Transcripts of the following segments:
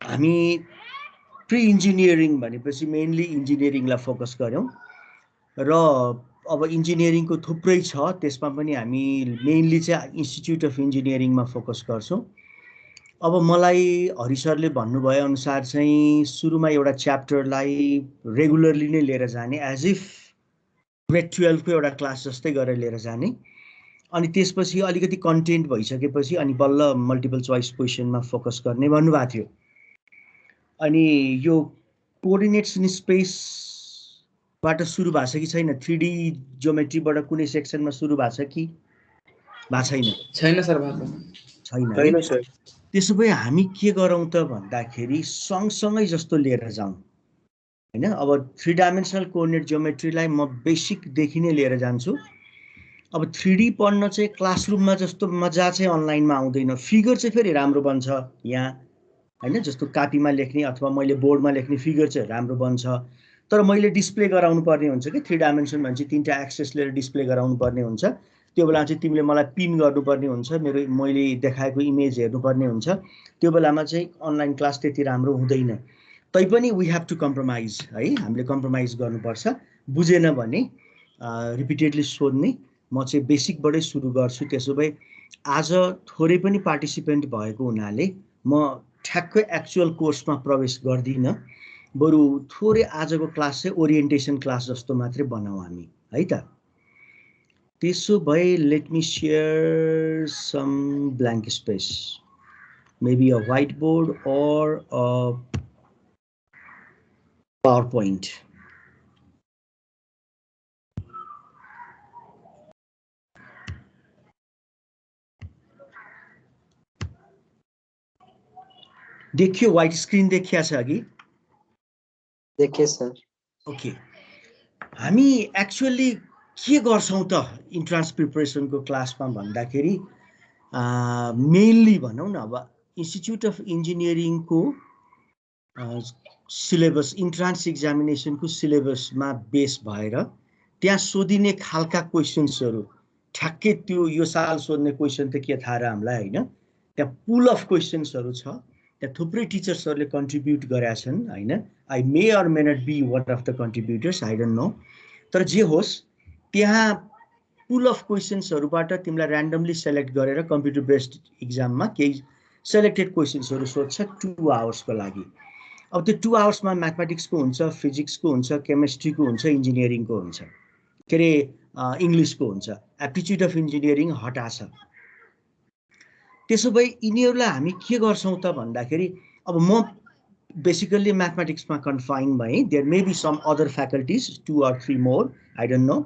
हामी pre engineering भनेपछि mainly इन्जिनियरिङलाई focus गऱ्यौँ र अब इन्जिनियरिङको थुप्रै छ, त्यसमा पनि हामी मेनली चाहिँ इन्स्टिट्युट अफ इन्जिनियरिङमा फोकस गर्छौँ। अब मलाई हरि सरले भन्नुभयो अनुसार चाहिँ सुरुमा एउटा च्याप्टरलाई रेगुलरली नै लिएर जाने, एज इफ ग्रेड 12को एउटा क्लास जस्तै गरेर लिएर जाने, अनि त्यसपछि अलिकति कन्टेन्ट भइसकेपछि अनि बल्ल मल्टिपल चोइस क्वेसनमा फोकस गर्ने भन्नुभएको थियो। अनि यो कोअर्डिनेट्स इन स्पेसबाट सुरु भएको छ कि छैन? 3D ज्योमेट्रीबाट कुनै सेक्सनमा सुरु भएको छ कि भएको छैन? छैन सर, भएको छैन है। छैन सर। त्यसो भए हामी के गरौँ त भन्दाखेरि सँगसँगै जस्तो लिएर जाउँ हैन। अब 3 डाइमेन्सनल कोअर्डिनेट ज्योमेट्रीलाई म बेसिकदेखि नै लिएर जान्छु। अब 3D पढ्न चाहिँ क्लासरुममा जस्तो मजा चाहिँ अनलाइनमा आउँदैन। फिगर चाहिँ फेरि राम्रो बन्छ यहाँ हैन, जस्तो कापीमा लेख्ने अथवा मैले बोर्डमा लेख्ने फिगर चाहिँ राम्रो बन्छ, तर मैले डिस्प्ले गराउनु पर्ने हुन्छ कि 3 डाइमेन्सन भनेपछि 3टा एक्सेस लिएर डिस्प्ले गराउनु पर्ने हुन्छ। त्यो बेला चाहिँ तिमीले मलाई पिन गर्नुपर्ने हुन्छ, मैले देखाएको इमेज हेर्नुपर्ने हुन्छ। त्यो बेलामा चाहिँ अनलाइन क्लास त्यति राम्रो हुँदैन। तैपनि वी हेभ टु कम्प्रोमाइज है, हामीले कम्प्रोमाइज गर्नुपर्छ। बुझेन भने रिपिटेडली सोध्ने। म चाहिँ बेसिकबाटै सुरु गर्छु। त्यसो भए आज थोरै पनि पार्टिसिपेन्ट भएको हुनाले म ठ्याक्कै एक्चुअल कोर्समा प्रवेश गर्दिनँ, बरु थोरै आजको क्लास चाहिँ ओरिएन्टेसन क्लास जस्तो मात्रै बनाऊ हामी है त। त्यसो भए let me share some blank space, maybe a white board or a power point. देखियो व्हाइट स्क्रिन देखिया छ अघि? देखिए सर। ओके, हामी एक्चुअली के गर्छौं त इन्ट्रान्स प्रिपरेसनको क्लासमा भन्दाखेरि मेनली भनौँ न, अब इन्स्टिट्युट अफ इन्जिनियरिङको सिलेबस, इन्ट्रान्स एक्जामिनेसनको सिलेबसमा बेस भएर त्यहाँ सोधिने खालका क्वेसन्सहरू ठ्याक्कै त्यो यो साल सोध्ने क्वेसन त के थाहा र हामीलाई हैन। त्यहाँ पुल अफ क्वेसन्सहरू छ, त्यहाँ थुप्रै टिचर्सहरूले कन्ट्रिब्युट गरेका छन् हैन। I may or may not be one of the contributors, I don't know, तर जे होस् त्यहाँ पुल अफ क्वेसन्सहरूबाट तिमीलाई ऱ्यान्डमली सेलेक्ट गरेर कम्प्युटर बेस्ड इक्जाममा केही सेलेक्टेड क्वेसन्सहरू सोध्छ 2 आवर्सको लागि। अब त्यो 2 आवर्समा म्याथमेटिक्सको हुन्छ, फिजिक्सको हुन्छ, केमिस्ट्रीको हुन्छ, इन्जिनियरिङको हुन्छ, के अरे इङ्ग्लिसको हुन्छ। एप्टिच्युड अफ इन्जिनियरिङ हटाछ। त्यसो भए यिनीहरूलाई हामी के गर्छौँ त भन्दाखेरि, अब म बेसिकल्ली म्याथमेटिक्समा कन्फाइन भएँ। There may be some other faculties 2 or 3 more, I don't know,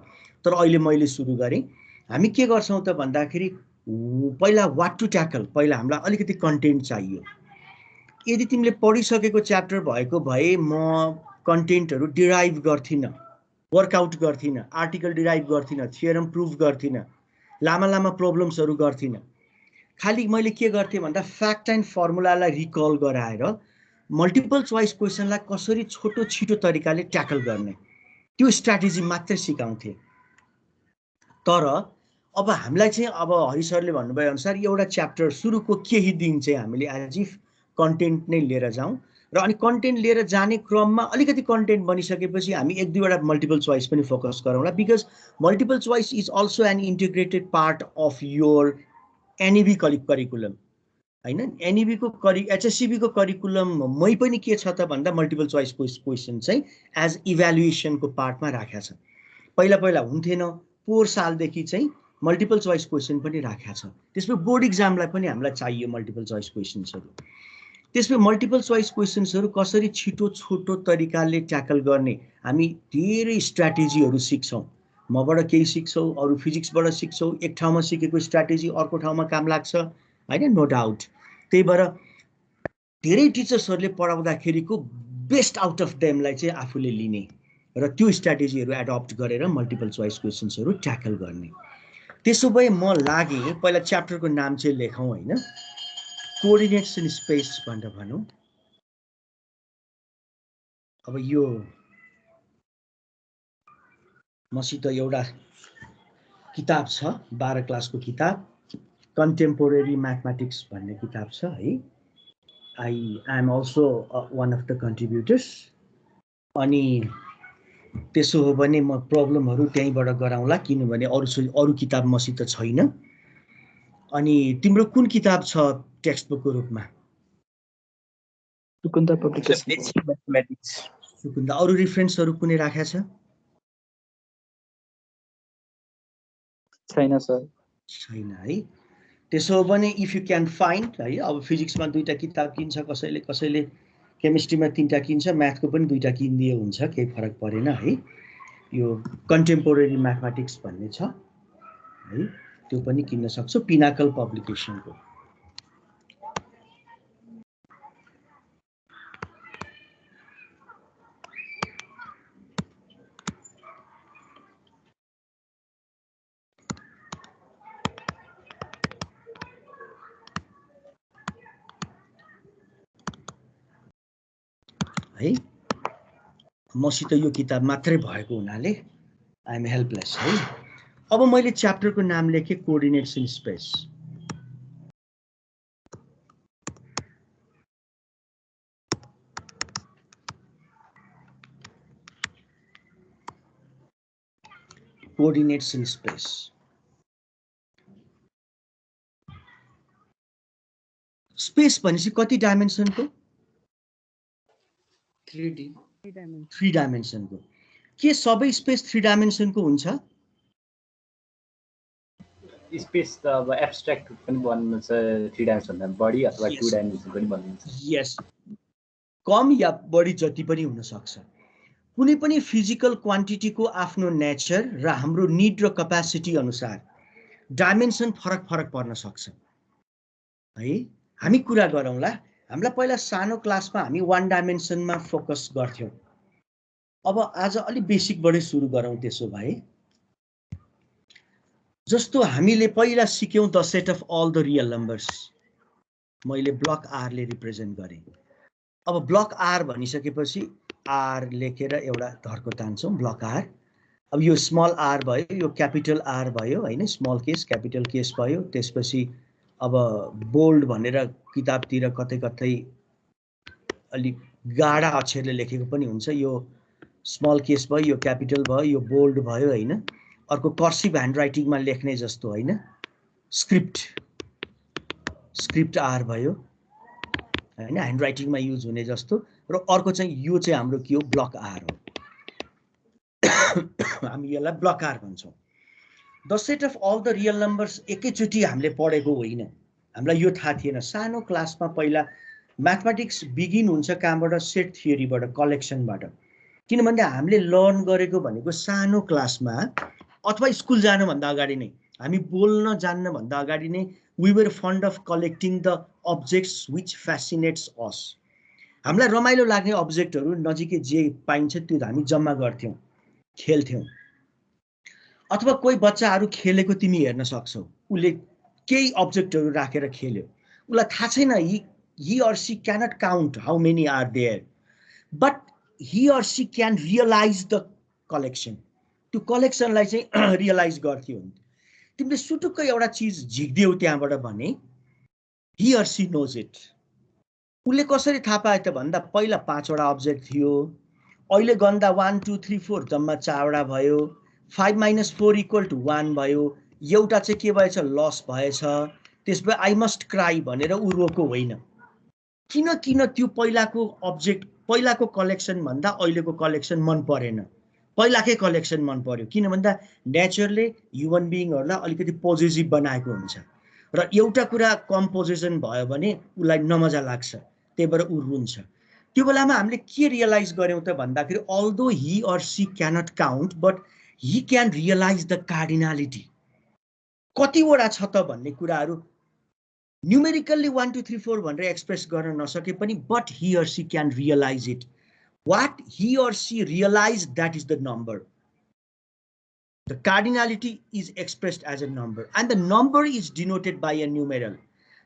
तर अहिले मैले सुरु गरेँ। हामी के गर्छौँ त भन्दाखेरि पहिला वाट टु ट्याकल, पहिला हामीलाई अलिकति कन्टेन्ट चाहियो। यदि तिमीले पढिसकेको च्याप्टर भएको भए म कन्टेन्टहरू डिराइभ गर्थिनँ, वर्कआउट गर्थिनँ, आर्टिकल डिराइभ गर्थिनँ, थियरम प्रुफ गर्थिनँ, लामा लामा प्रब्लम्सहरू गर्थिनँ। खालि मैले के गर्थेँ भन्दा फ्याक्ट एन्ड फर्मुलालाई रिकल गराएर मल्टिपल चोइस क्वेसनलाई कसरी छोटो छिटो तरिकाले ट्याकल गर्ने त्यो स्ट्र्याटेजी मात्रै सिकाउँथे। तर अब हामीलाई चाहिँ अब हरि सरले भन्नुभयो अनुसार एउटा च्याप्टर सुरुको केही दिन चाहिँ हामीले एज इफ कन्टेन्ट नै लिएर जाउँ, र अनि कन्टेन्ट लिएर जाने क्रममा अलिकति कन्टेन्ट बनिसकेपछि हामी 1-2वटा मल्टिपल चोइस पनि फोकस गरौँला, because multiple choice is also an integrated part of your NEB curriculum हैन। एनइबी को एचएससिबी को करिकुलममै पनि के छ त भन्दा मल्टिपल चोइस क्वेसन चाहिँ एज इभ्यालुएसनको पार्टमा राखेको छ। पहिला पहिला हुन्थेन, पोहोर सालदेखि चाहिँ मल्टिपल चोइस क्वेसन पनि राखेको छ। त्यसमा बोर्ड इक्जामलाई पनि हामीलाई चाहियो मल्टिपल चोइस क्वेसन्सहरू। त्यसमा मल्टिपल चोइस क्वेसन्सहरू कसरी छिटो छोटो तरिकाले ट्याकल गर्ने हामी धेरै स्ट्र्याटेजीहरू सिक्छौँ। मबाट केही सिक्छौँ, अरू फिजिक्सबाट सिक्छौँ। एक ठाउँमा सिकेको स्ट्र्याटेजी अर्को ठाउँमा काम लाग्छ हैन, नो डाउट। त्यही भएर धेरै टिचर्सहरूले पढाउँदाखेरिको बेस्ट आउट अफ देमलाई चाहिँ आफूले लिने र त्यो स्ट्र्याटेजीहरू एडप्ट गरेर मल्टिपल चोइस क्वेसन्सहरू ट्याकल गर्ने। त्यसो भए म लागेँ, पहिला च्याप्टरको नाम चाहिँ लेखौँ हैन, कोअर्डिनेट्स इन स्पेस भनेर भनौँ। अब यो मसित एउटा किताब छ, 12 क्लासको किताब, कन्टेम्पोरेरी म्याथमेटिक्स भन्ने किताब छ है। I am also one of the contributors. अनि त्यसो हो भने म प्रब्लमहरु त्यहीबाट गराउँला किनभने अरु किताब मसित छैन। अनि तिम्रो कुन किताब छ टेक्स्ट बुकको रूपमा? सुकुन्दा पब्लिकेसन म्याथमेटिक्स। सुकुन्दा अरु रेफरेन्सहरु कुनै राखेको छ? छैन सर। छैन है। त्यसो हो भने इफ यु क्यान फाइन्ड है, अब फिजिक्समा 2टा किताब किन्छ कसैले, कसैले केमिस्ट्रीमा 3टा किन्छ, म्याथको पनि 2टा किनिदिए हुन्छ, केही फरक परेन है। यो कन्टेम्पोरेरी म्याथमेटिक्स भन्ने छ है, त्यो पनि किन्न सक्छौ पिनाकल पब्लिकेसनको। है मसित यो किताब मात्रै भएको हुनाले आई एम हेल्पलेस है। अब मैले च्याप्टरको नाम लेखे coordinates in space. Coordinates in space. Space भनेपछि कति डाइमेन्सनको? 3 डाइमेन्सनको। के सबै स्पेस 3 डाइमेन्सनको हुन्छ? स्पेस त अब एब्स्ट्र्याक्ट पनि बन्नुहुन्छ 3 डाइमेन्सन बढी अथवा 2 डाइमेन्सन पनि बन्नुहुन्छ। यस, कम या बढी जति पनि हुन सक्छ। कुनै पनि फिजिकल क्वान्टिटीको आफ्नो नेचर र हाम्रो निड र क्यापासिटी अनुसार डाइमेन्सन फरक फरक पर्न सक्छ है। हामी कुरा गरौँला, हामीलाई पहिला सानो क्लासमा हामी 1 डाइमेन्सनमा फोकस गर्थ्यौं। अब आज अलि बेसिकबाटै सुरु गरौँ त्यसो भए। जस्तो हामीले पहिला सिक्यौं the set of all the real numbers, मैले ब्लक आर ले रिप्रेजेन्ट गरेँ। अब ब्लक आर भनिसकेपछि आर लेखेर एउटा धर्को तान्छौं ब्लक आर। अब यो स्मल आर भयो, यो क्यापिटल आर भयो हैन, स्मल केस क्यापिटल केस भयो। त्यसपछि अब बोल्ड भनेर किताबतिर कतै कतै अलि गाढा अक्षरले लेखेको पनि हुन्छ। यो स्मल केस भयो, यो क्यापिटल भयो, यो बोल्ड भयो हैन। अर्को कर्सिभ ह्यान्डराइटिङमा लेख्ने जस्तो हैन, स्क्रिप्ट आर भयो हैन, ह्यान्डराइटिङमा युज हुने जस्तो। र अर्को चाहिँ यो चाहिँ हाम्रो के हो, ब्लक आर हो। हामी यसलाई ब्लक आर भन्छौं। The set of all the real numbers एकैचोटि हामीले पढेको होइन, हामीलाई यो थाहा थिएन। सानो क्लासमा पहिला म्याथमेटिक्स बिगिन हुन्छ कहाँबाट? सेट थियोरीबाट, कलेक्सनबाट। किनभने हामीले लर्न गरेको भनेको सानो क्लासमा अथवा स्कुल जानुभन्दा अगाडि नै, हामी बोल्न जान्न भन्दा अगाडि नै we were fond of collecting the objects which fascinates us. हामीलाई रमाइलो लाग्ने अब्जेक्टहरू नजिकै जे पाइन्छ त्यो हामी जम्मा गर्थ्यौं, खेल्थ्यौं। अथवा कोही बच्चाहरू खेलेको तिमी हेर्न सक्छौ, उसले केही अब्जेक्टहरू राखेर खेल्यो, उसलाई थाहा छैन he or she cannot count how many are there, but he or she can realize the collection. त्यो कलेक्सनलाई चाहिँ रियलाइज गर्थ्यो। तिमीले सुटुक्क एउटा चीज झिक्दियौ त्यहाँबाट भने he or she knows it. उसले कसरी थाहा पायो त भन्दा पहिला 5 वटा अब्जेक्ट थियो, अहिले गन्दा 1 2 3 4 जम्मा 4 वटा भयो। 5 - 4 = 1 भयो। एउटा चाहिँ के भएछ? लस भएछ। त्यसपछि आई मस्ट क्राई भनेर उ रोको होइन। किन त्यो पहिलाको अब्जेक्ट, पहिलाको कलेक्सन भन्दा अहिलेको कलेक्सन मन परेन, पहिलाकै कलेक्सन मन पर्यो। किन भन्दा नेचरले ह्युमन बिइङहरूलाई अलिकति पोजेसिभ बनाएको हुन्छ र एउटा कुरा कम पोजेसन भयो भने उसलाई नमजा लाग्छ, त्यही भएर उ रुन्छ। त्यो बेलामा हामीले के रियलाइज गर्यौं त भन्दाखेरि although he or she cannot count but he can realize the cardinality. कतिवटा छ त भन्ने कुराहरू न्यूमेरिकली 1 2 3 4 भनेर एक्सप्रेस गर्न नसके पनि but he or she can realize it. What he or she realized, that is the number. The cardinality is expressed as a number and the number is denoted by a numeral.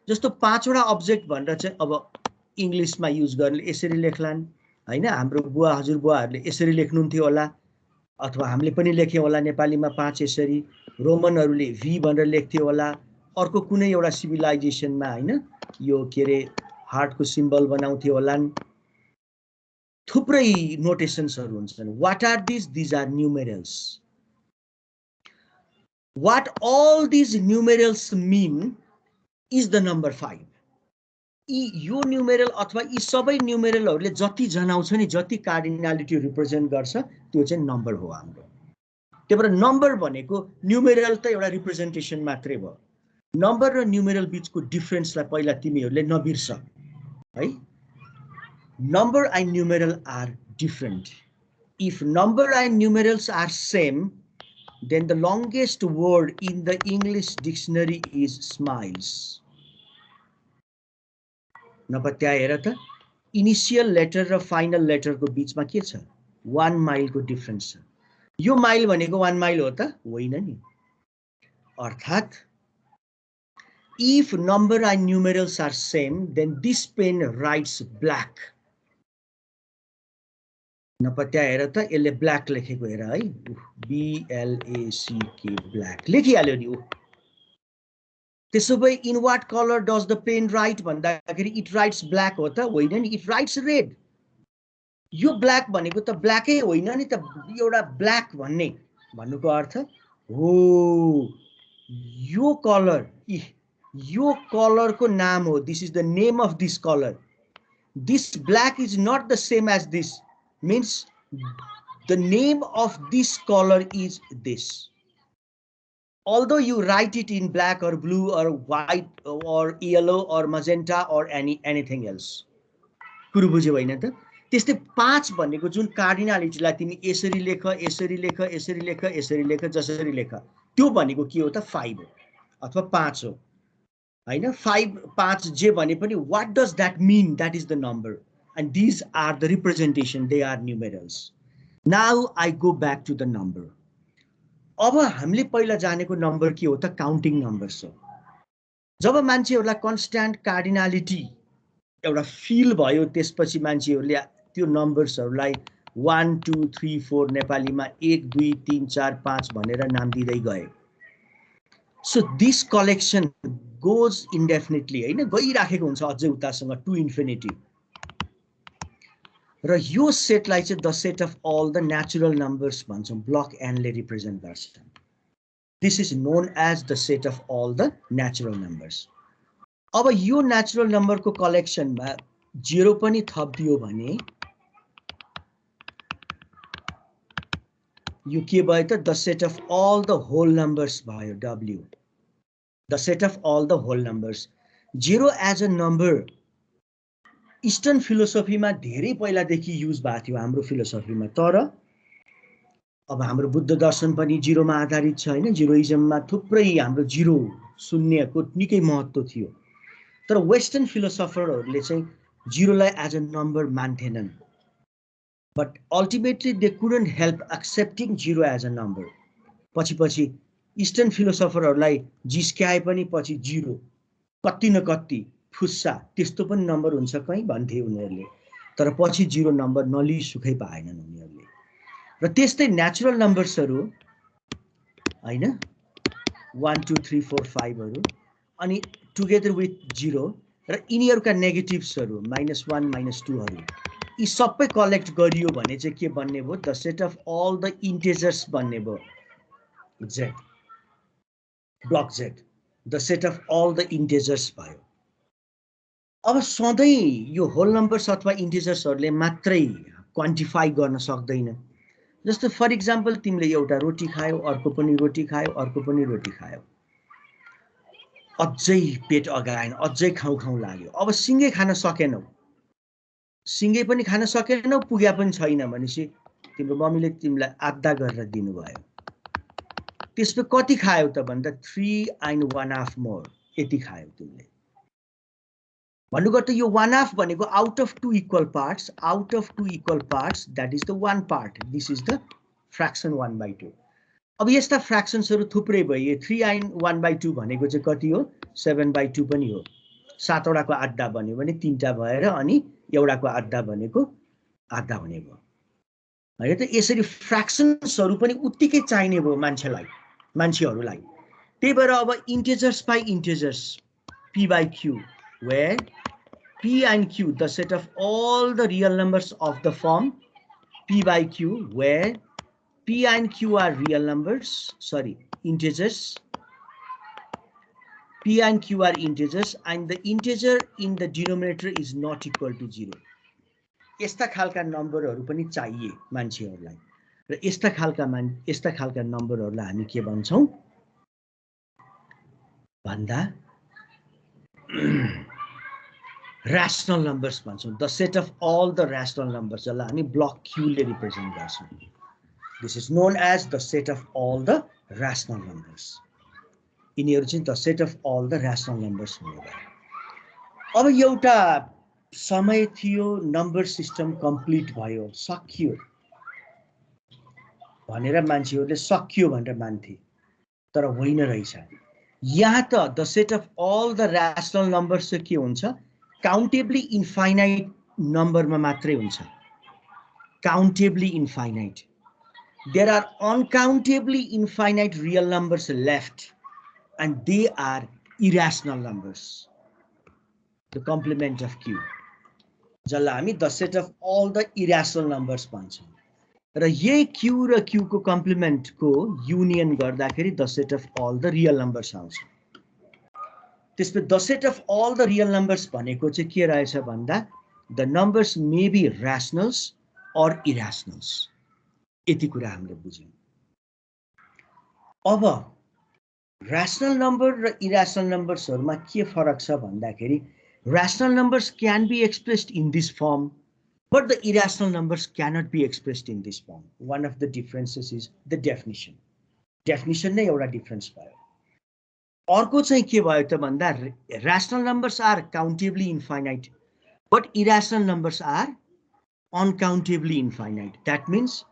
जस्तो 5 वटा object भनेर चाहिँ अब इंग्लिशमा use गर्ने यसरी लेख्लान् हैन। हाम्रो बुवा हजुरबुवाहरूले यसरी लेख्नुहुन्थ्यो होला, अथवा हामीले पनि लेख्यौं होला नेपालीमा 5 यसरी। रोमनहरूले v भनेर लेख्थ्यो होला। अर्को कुनै एउटा सिभिलाइजेसनमा हैन यो के रे हार्टको सिम्बल बनाउँथ्यो होलान् थुप्रै नोटेशन्सहरु हुन्छन् what are this are numerals what all this numerals mean is the number 5 यो न्यूमेरल अथवा यी सबै न्यूमेरलहरुले जति जनाउँछ नि जति कार्डिनालिटी रिप्रेजेन्ट गर्छ त्यो चाहिँ नम्बर हो हाम्रो त्यही भएर नम्बर भनेको न्यूमेरल त एउटा रिप्रेजेन्टेसन मात्रै भयो नम्बर र न्यूमेरल बीचको डिफरेन्सलाई पहिला तिमीहरुले नबिर्स है number and numeral are different if number and numerals are same then the longest word in the English dictionary is smiles नपत्याएर त इनिशियल लेटर र फाइनल लेटर को बीचमा के छ 1 माइल को डिफरेन्स छ यो माइल भनेको 1 माइल हो त होइन नि अर्थात if number and numerals are same then this pen writes black नपत्याएर त यसले ब्ल्याक लेखेको हेर है BLACK ब्ल्याक लेखिहाल्यो नि त्यसो भए in what colour does the pen write भन्दाखेरि इट राइट्स ब्ल्याक हो त होइन नि इट राइट्स रेड यो ब्ल्याक भनेको त ब्ल्याकै होइन नि त एउटा ब्ल्याक भन्ने भन्नुको अर्थ हो यो कलरको नाम हो this is the name of this colour this black is not the same as this means the name of this color is this although you write it in black or blue or white or yellow or magenta or anything else कुरो बुझ्यौ हैन त त्यस्तै 5 भनेको जुन कार्डिनालिटीलाई तिमी यसरी लेख यसरी लेख यसरी लेख यसरी लेख जसरी लेख त्यो भनेको के हो त 5 हो अथवा 5 हो हैन 5 5 जे भने पनि what does that mean that is the number and these are the representation they are numerals now I go back to the number अब हामीले पहिला जानेको नम्बर के हो त काउन्टिङ नम्बर्स हो जब मान्छेहरुलाई कन्स्ट्यान्ट कार्डिनालिटी एउटा फिल भयो त्यसपछि मान्छेहरुले त्यो नम्बर्सहरुलाई 1 2 3 4 नेपालीमा 1 2 3 4 5 भनेर नाम दिदै गए सो दिस कलेक्सन गोज इन्डेफिनिटली हैन गइराखेको हुन्छ अझै उतासँग टु इन्फिनिटी र यो सेटलाई चाहिँ the set of all the natural numbers भन्छौं ब्लक एनले रिप्रेजेन्ट गर्छ this is known as the set of all the natural numbers अब यो नेचुरल नम्बरको कलेक्सनमा 0 पनि थप्दियो भने यो के भयो त the set of all the whole numbers भयो W the set of all the whole numbers 0 as a number eastern फिलोसफीमा धेरै पहिलादेखि युज भएको थियो हाम्रो फिलोसफीमा तर अब हाम्रो बुद्ध दर्शन पनि 0 मा आधारित छ हैन जिरोइजममा थुप्रै हाम्रो 0 शून्यको निकै महत्व थियो तर वेस्टर्न फिलोसफरहरूले चाहिँ 0 लाई एज अ नम्बर मान्थेनन् but ultimately they couldn't help accepting 0 as a number पछि इस्टर्न फिलोसफरहरूलाई जिस्क्याए पनि पछि 0 कति न कति फुस्सा त्यस्तो पनि नम्बर हुन्छ कहीं भन्थे उनीहरुले तर पछि 0 नम्बर नलि सुखै पाएनन् उनीहरुले र त्यस्तै नेचुरल नम्बर्सहरु हैन 1 2 3 4 5 हरु अनि टुगेदर विथ 0 र यिनीहरुका नेगेटिभ्सहरु -1 -2 हरु यी सबै कलेक्ट गरियो भने चाहिँ के बन्ने भयो the set of all the integers बन्ने भयो z block z the set of all the integers भयो अब सधैं यो होल नम्बर्स अथवा इन्टिजर्सहरुले मात्रै क्वान्टिफाई गर्न सक्दैन जस्तो फर एक्जाम्पल तिमीले एउटा रोटी खायौ अर्को पनि रोटी खायौ अर्को पनि रोटी खायौ अझै पेट अगाएन अझै खाउ लाग्यो अब सिंगै खान सकेनौ सिंगै पनि खान सकेनौ पुग्या पनि छैन भनेपछि तिम्रो मम्मीले तिमीलाई आधा गरेर दिनुभयो त्यसले कति खायौ त भन्दा 3 and 1/2 मोर यति खायौ तिमीले भन्नुको त यो 1/2 भनेको out of 2 equal parts that is the 1 part this is the fraction 1/2 अब यस्ता फ्र्याक्सन्सहरु थुप्रै भए 3 and 1/2 भनेको चाहिँ कति हो 7/2 पनि हो 7 वटाको आधा बन्यो भने 3टा भएर अनि एउटाको आधा भनेको आधा हुने भयो हैन त यसरी फ्र्याक्सन्सहरु पनि उत्तिकै चाहिने भयो मान्छेहरुलाई त्यही भएर अब integers by integers p by q where P and Q, the set of all the real numbers of the form P by Q, where P and Q are real numbers, integers. P and Q are integers and the integer in the denominator is not equal to 0. यस्ता खालका नम्बरहरू पनि चाहिए मान्छेहरूलाई र यस्ता खालका नम्बरहरूलाई हामी के भन्छौं भन्दा rational numbers भन्छौं. The set of all the rational numbers जसलाई हामी block Q ले represent गर्छौं. This is known as the set of all the rational numbers. यिनीहरू चाहिँ the set of all the rational numbers हुने भयो. अब एउटा समय थियो नम्बर सिस्टम कम्प्लिट भयो सकियो भनेर मान्छेहरूले सकियो भनेर मान्थे तर होइन रहेछ. यहाँ त the set of all the rational numbers चाहिँ के हुन्छ countably infinite number मा मात्रै हुन्छ. Countably infinite. There are uncountably infinite real numbers left and they are irrational numbers. The complement of Q. जसलाई हामी the set of all the irrational numbers भन्छौं. र यही Q र Q को complement को union गर्दाखेरि the set of all the real numbers आउँछ. त्यसपछि the set of all the real numbers भनेको चाहिँ के रहेछ भन्दा the numbers may be rationals or irrationals. यति कुरा हामीले बुझ्यौं. अब rational number र irrational numbers हरुमा के फरक छ भन्दाखेरि rational numbers can be expressed in this form but the irrational numbers cannot be expressed in this form. One of the differences is the definition. Definition नै एउटा difference भयो. अर्को चाहिँ के भयो त भन्दा rational numbers are countably infinite but irrational numbers are uncountably infinite. That means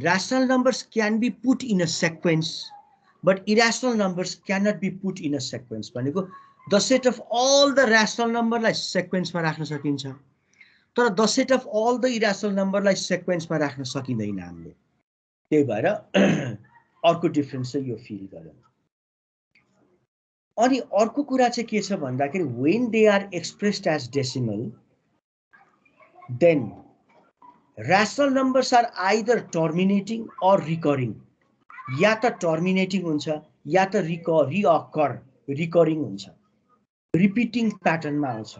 rational numbers can be put in a sequence but irrational numbers cannot be put in a sequence. भनेको the set of all the rational number लाई sequence मा राख्न सकिन्छ तर the set of all the irrational number लाई sequence मा राख्न सकिदैन हामीले. त्यही भएर अर्को डिफरेन्स चाहिँ यो फिल गर्नु. अनि अर्को कुरा चाहिँ के छ भन्दाखेरि when they are expressed as decimal then rational numbers are either terminating or recurring. या त terminating हुन्छ या त recurring हुन्छ. Repeating pattern मा आउँछ.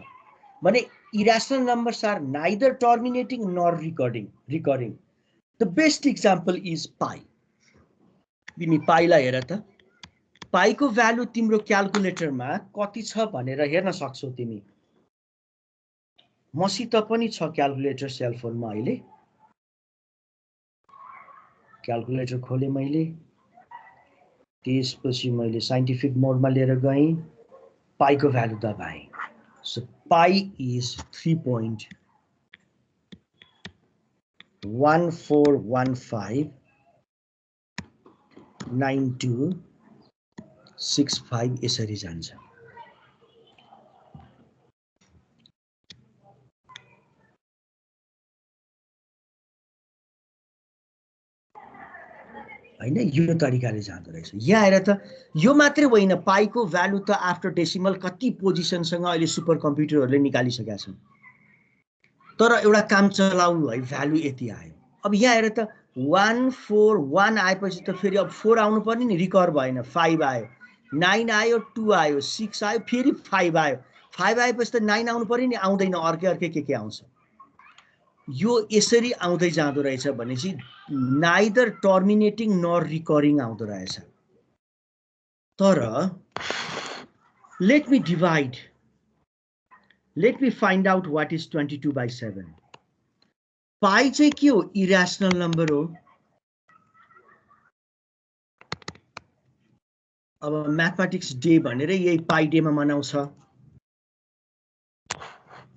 भने irrational numbers are neither terminating nor recurring. The best example is pi. तिमी pi लाई हेर त. pi को भ्यालु तिम्रो क्याल्कुलेटर मा कति छ भनेर हेर्न सक्छौ तिमी. मसित पनि छ क्याल्कुलेटर सेल फोन मा अहिले. क्याल्कुलेटर खोले मैले. त्यसपछि मैले साइन्टिफिक मोड मा लिएर गएँ. pi को भ्यालु दबाएँ. So pi is 3.14159265 यसरी जान्छ. हैन यो तरिकाले जाँदो रहेछ. यहाँ हेर त यो मात्रै होइन पाई को भ्यालु त आफ्टर डेसिमल कति पोजिसन सँग अहिले सुपर कम्प्युटरहरुले निकालिसकेका छन्. तर एउटा काम चलाउनु है भ्यालु यति आयो. अब यहाँ हेर त 141 आएपछि त फेरि अब 4 आउनु पर्ने नि रिकभर भएन. 5 आयो 9 आयो 2 आयो 6 आयो फेरि 5 आयो. 5 आएपछि त 9 आउनु पर्ने नि आउँदैन. अर्कै के आउँछ. यो यसरी आउँदै जाँदो रहेछ भनेपछि neither terminating nor recurring आउँदो रहेछ. तर let me divide. Let me find out what is 22/7. pi चाहिँ के हो? irrational number हो. अब म्याथमेटिक्स डे भनेर यही पाई डे मा मनाउँछ.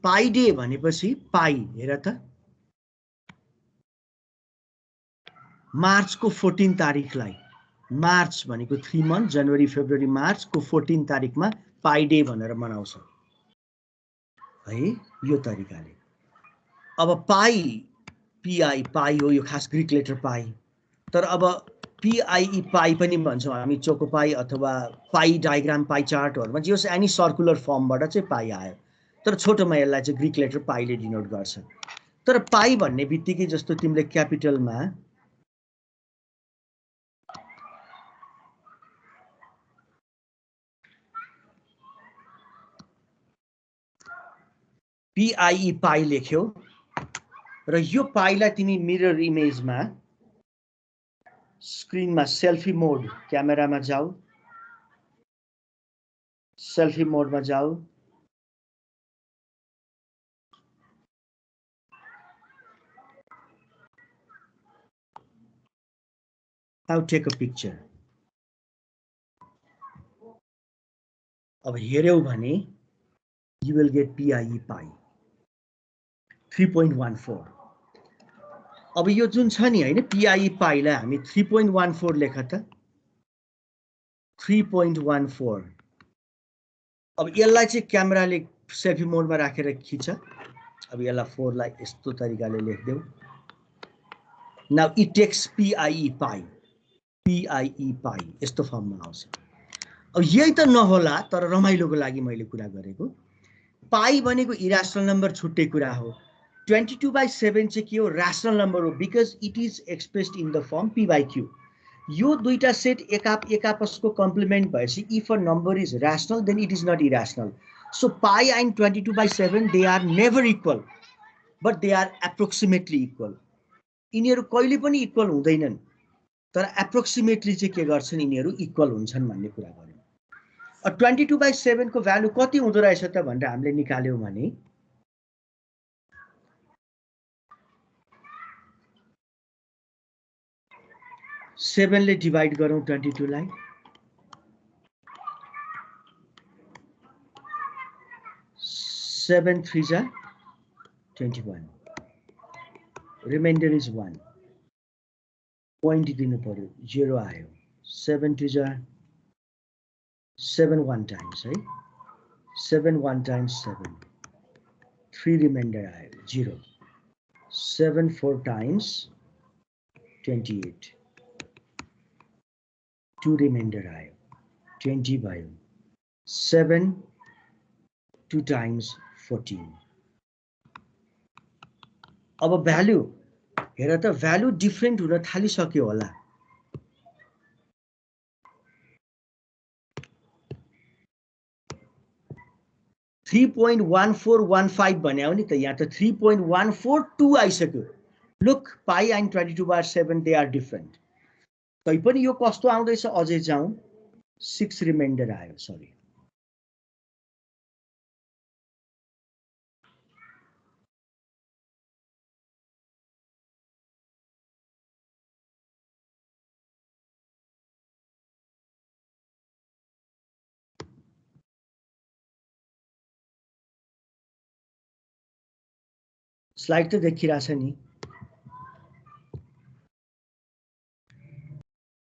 पाई डे भनेपछि पाई हेर त मार्च को 14 तारिखलाई मार्च भनेको 3 मन्थ जनवरी फेब्रुअरी मार्च को 14 तारिखमा पाई डे भनेर मनाउँछ है यो तरिकाले. अब पाई पीआई पाई हो. यो खास ग्रीक लेटर पाई. तर अब पीआईई पाई पनि भन्छौं हामी. चोको पाई अथवा पाई डायग्राम पाई चार्टहरुमा जे होस् एनी सर्कुलर फर्मबाट चाहिँ पाई आयो. तर छोटोमा यसलाई चाहिँ ग्रीक लेटर पाईले डिनोट गर्छ। तर पाई भन्ने बित्तिकै जस्तो तिमीले क्यापिटलमा PIE पाई लेख्यौ र यो पाईलाई तिमी मिरर इमेजमा स्क्रिनमा सेल्फी मोड क्यामेरामा जाऊ, सेल्फी मोडमा जाऊ, now take a picture। अब हेर्यौ भने you will get PIE पाई 3.14। अब यो जुन छ नि हैन PIE पाईलाई हामी 3.14 लेख त 3.14। अब यसलाई चाहिँ क्यामेराले सेल्फी मोडमा राखेर खिच। अब यसलाई 4 लाई यस्तो तरिकाले लेख्देऊ। Now it takes PIE pi, PIE pi यस्तो फर्ममा आउँछ। अब यही त नहोला तर रमाइलोको लागि मैले कुरा गरेको। पाई भनेको इरेशनल नम्बर छुट्टै कुरा हो। 22/7 चाहिँ के हो? र्याशनल नम्बर हो because it is expressed in the form p/q। यो दुईटा सेट एक आपसको कम्प्लिमेन्ट भएपछि if a number is rational then it is not irrational. So pi and 22/7 they are never equal but they are approximately equal. यिनीहरू कहिले पनि equal हुँदैनन् तर एप्रोक्सिमेटली चाहिँ के गर्छन् यिनीहरू इक्वल हुन्छन् भन्ने कुरा गर्यो। 22/7 को भ्यालु कति हुँदो रहेछ त भनेर हामीले निकाल्यौं भने 7 ले डिवाइड गरौँ 22 लाई, 7 3 जा 21, रिमाइन्डर इज 1, पोइन्ट दिनु पर्यो 0 आयो। 7 2 जा 7 1 टाइम्स है, 7 1 टाइम्स 7, 3 रिमाइन्डर आयो 0। 7 4 टाइम्स 28, 2 रिमाइन्डर आयो 20 भयो। 7 2 टाइम्स 14। अब भ्यालु हेर त भ्यालु डिफरेन्ट हुन थालिसक्यो होला। थ्री 3.1415 भने हो नि त, यहाँ त 3.142 आइसक्यो। Look pi and 22/7 they are different. तैपनि यो कस्तो आउँदैछ अझै जाउँ। 6 रिमाइन्डर आयो सरी। स्लाइड त देखिरहेछ नि।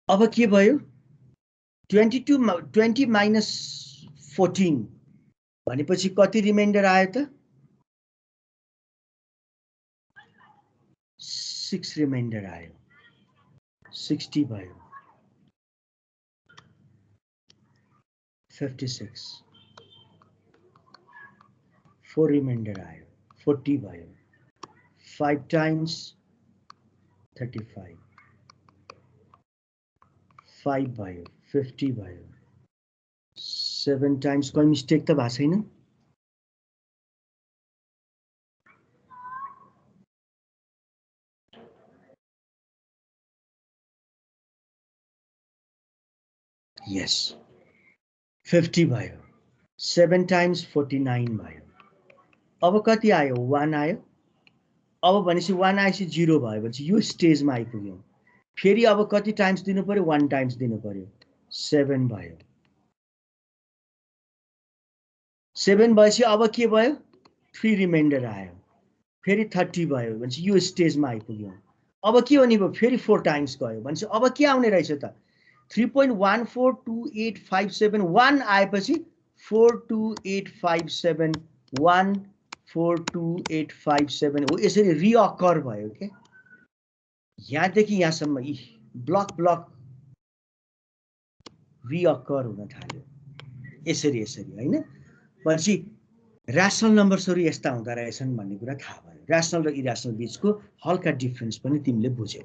अब के भयो 20 माइनस 14 भनेपछि कति रिमाइन्डर आयो त 6 रिमाइन्डर आयो 60 भयो। 56 4 रिमाइन्डर आयो 40 भयो। 5 टाइम्स 35, 5 भयो 50 भयो। 7 टाइम्स कोही मिस्टेक त भएको छैन? यस 50 भयो। 7 टाइम्स 49 भयो। अब कति आयो 1 आयो। अब भनेपछि 1 आएपछि 0 भयो भनेपछि यो स्टेजमा आइपुग्यौं। फेरि अब कति टाइम्स दिनु पर्यो 1 टाइम्स दिनु पर्यो 7 भयो। 7 भएपछि अब के भयो 3 रिमाइन्डर आयो। फेरि 30 भयो भनेपछि यो स्टेजमा आइपुग्यौं। अब के हुने भयो फेरि 4 टाइम्स गयो भनेपछि अब के आउने रहेछ त 3.142857 1 आएपछि 42857 1 42857 हो। यसरी रिअकर भयो के यहाँदेखि यहाँसम्म यी ब्लक रिअकर हुन थाल्यो यसरी हैन। भनेपछि ऱ्यासनल नम्बर्सहरू यस्ता हुँदो रहेछन् भन्ने कुरा थाहा भयो। ऱ्यासनल र इरेसनल बीचको हल्का डिफरेन्स पनि तिमीले बुझ्यौ।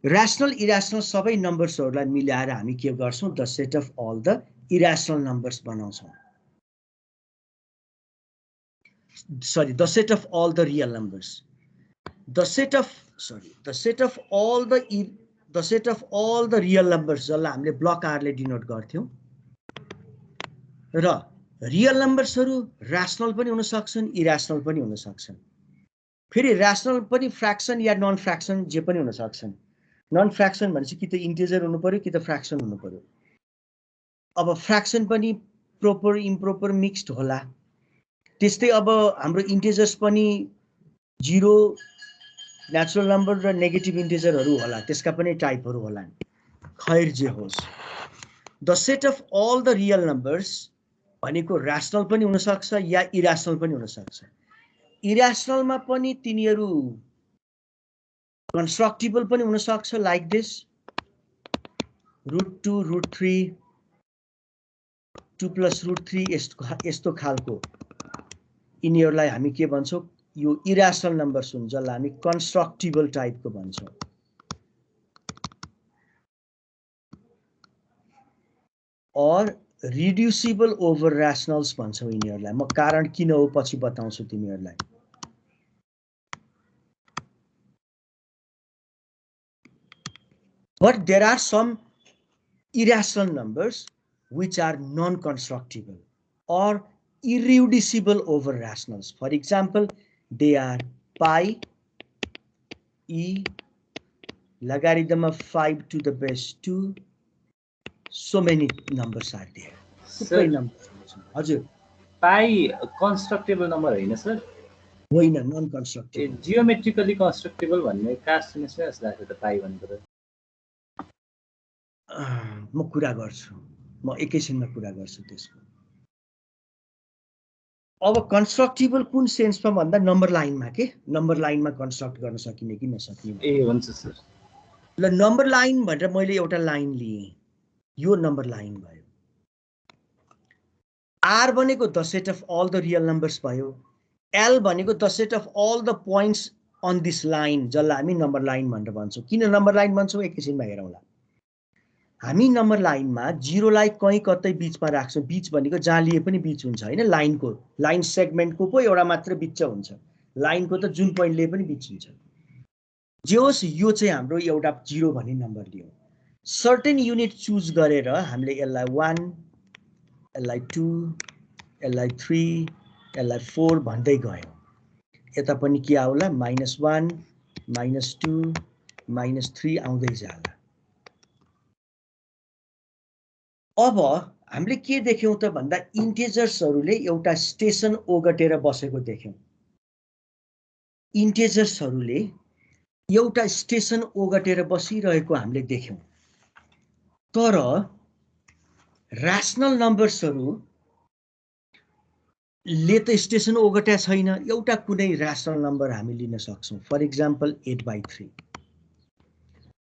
ऱ्यासनल इरेसनल सबै नम्बर्सहरूलाई मिलाएर हामी के गर्छौँ, the set of all the irrational numbers बनाउँछौँ। Sorry, the set of all the real numbers, the set of all the real numbers, जसलाई हामीले ब्लक आरले डिनोट गर्थ्यौँ। र रियल नम्बर्सहरू ऱ्यासनल पनि हुन सक्छन्, इरेसनल पनि हुन सक्छन्। फेरि ऱ्यासनल पनि फ्र्याक्सन या नन फ्र्याक्सन जे पनि हुन सक्छन्। नन फ्र्याक्सन भनेपछि कि त इन्टिजर हुनु पर्यो कि त फ्र्याक्सन हुनु पर्यो। अब फ्र्याक्सन पनि प्रोपर इम्प्रोपर मिक्स्ड होला। त्यस्तै अब हाम्रो इन्टिजर्स पनि 0 नेचुरल नम्बर र नेगेटिभ इन्टिजरहरू होला, त्यसका पनि टाइपहरू होलान्। खैर जे होस्, the set of all the real numbers भनेको ऱ्यासनल पनि हुन सक्छ या इरेसनल पनि हुन सक्छ। इरेसनलमा पनि तिनीहरू कन्स्ट्रक्टिबल पनि हुन सक्छ, लाइक दिस √2 √3 2 + √3 यस्तो खालको। यिनीहरूलाई हामी के भन्छौँ, यो इरेसनल नम्बर्स हुन्, जसलाई हामी कन्स्ट्रक्टिबल टाइपको भन्छौँ। और रिड्युसिबल ओभर ऱ्यासनल्स भन्छौँ यिनीहरूलाई। म कारण किन हो पछि बताउँछु तिमीहरूलाई। But there are some irrational numbers which are non-constructible or irreducible over rationals. For example, they are pi e logarithm of 5 to the base 2. So many numbers are there. Sir, हजुर, पाई कन्स्ट्रक्टेबल नम्बर होइन sir? होइन, non कन्स्ट्रक्टेबल। Geometrically कन्स्ट्रक्टेबल भन्ने caste सुनेको जस्तो लाग्छ त पाई भनेको। म कुरा गर्छु, म एकैछिनमा कुरा गर्छु त्यसको। अब कन्स्ट्रक्टिबल कुन सेन्समा भन्दा नम्बर लाइनमा के, नम्बर लाइनमा कन्स्ट्रक्ट गर्न सकिने कि नसकिने। ए हुन्छ सर। ल नम्बर लाइन भनेर मैले एउटा लाइन लिएँ, यो नम्बर लाइन भयो। आर भनेको the set of all the real numbers भयो। एल भनेको the set of all the points on this line, जसलाई हामी नम्बर लाइन भनेर भन्छौँ। किन नम्बर लाइन भन्छौँ एकैछिनमा हेरौँला। हामी नम्बर लाइनमा 0 लाई कहीँ कतै बिचमा राख्छौँ। बिच भनेको जहाँ लिए पनि बिच हुन्छ हैन, लाइनको, लाइन सेगमेन्टको पो एउटा मात्र बिच हुन्छ, लाइनको त जुन पोइन्ट लिए पनि बिच हुन्छ। जे होस्, यो चाहिँ हाम्रो एउटा 0 भन्ने नम्बर लियो। सर्टेन युनिट चुज गरेर हामीले यसलाई 1, यसलाई 2, यसलाई 3, यसलाई 4 भन्दै गयौँ। यता पनि के आउला, -1 -2 -3 आउँदै जाला। अब हामीले के देख्यौँ त भन्दा इन्टिजर्सहरूले एउटा स्टेसन ओगटेर बसेको देख्यौँ। इन्टिजर्सहरूले एउटा स्टेसन ओगटेर बसिरहेको हामीले देख्यौँ। तर ऱ्यासनल नम्बर्सहरूले त स्टेसन ओगटेको छैन। एउटा कुनै ऱ्यासनल नम्बर हामी लिन सक्छौँ। For example 8/3।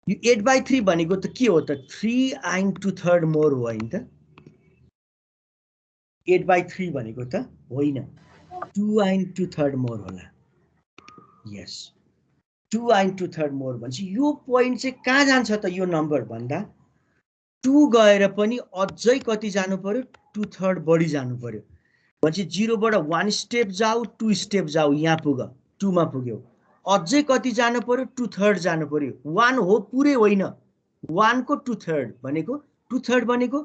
यो 8/3 भनेको त के हो त, 3 मोर हो हैन त। 8/3 भनेको त होइन, 2 मोर होला। यस, 2 मोर भनेपछि यो पोइन्ट चाहिँ कहाँ जान्छ त यो नम्बर भन्दा 2 गएर पनि अझै कति जानु पर्यो, 2/3 बढी जानु पर्यो। भनेपछि 0 बाट 1 स्टेप जाऊ, 2 स्टेप जाऊ, यहाँ पुग, 2 मा पुग्यो। अझै कति जानु पर्यो, 2/3 जानु पर्यो। 1 हो, पुरै होइन। 1 को 2/3 भनेको 2/3 भनेको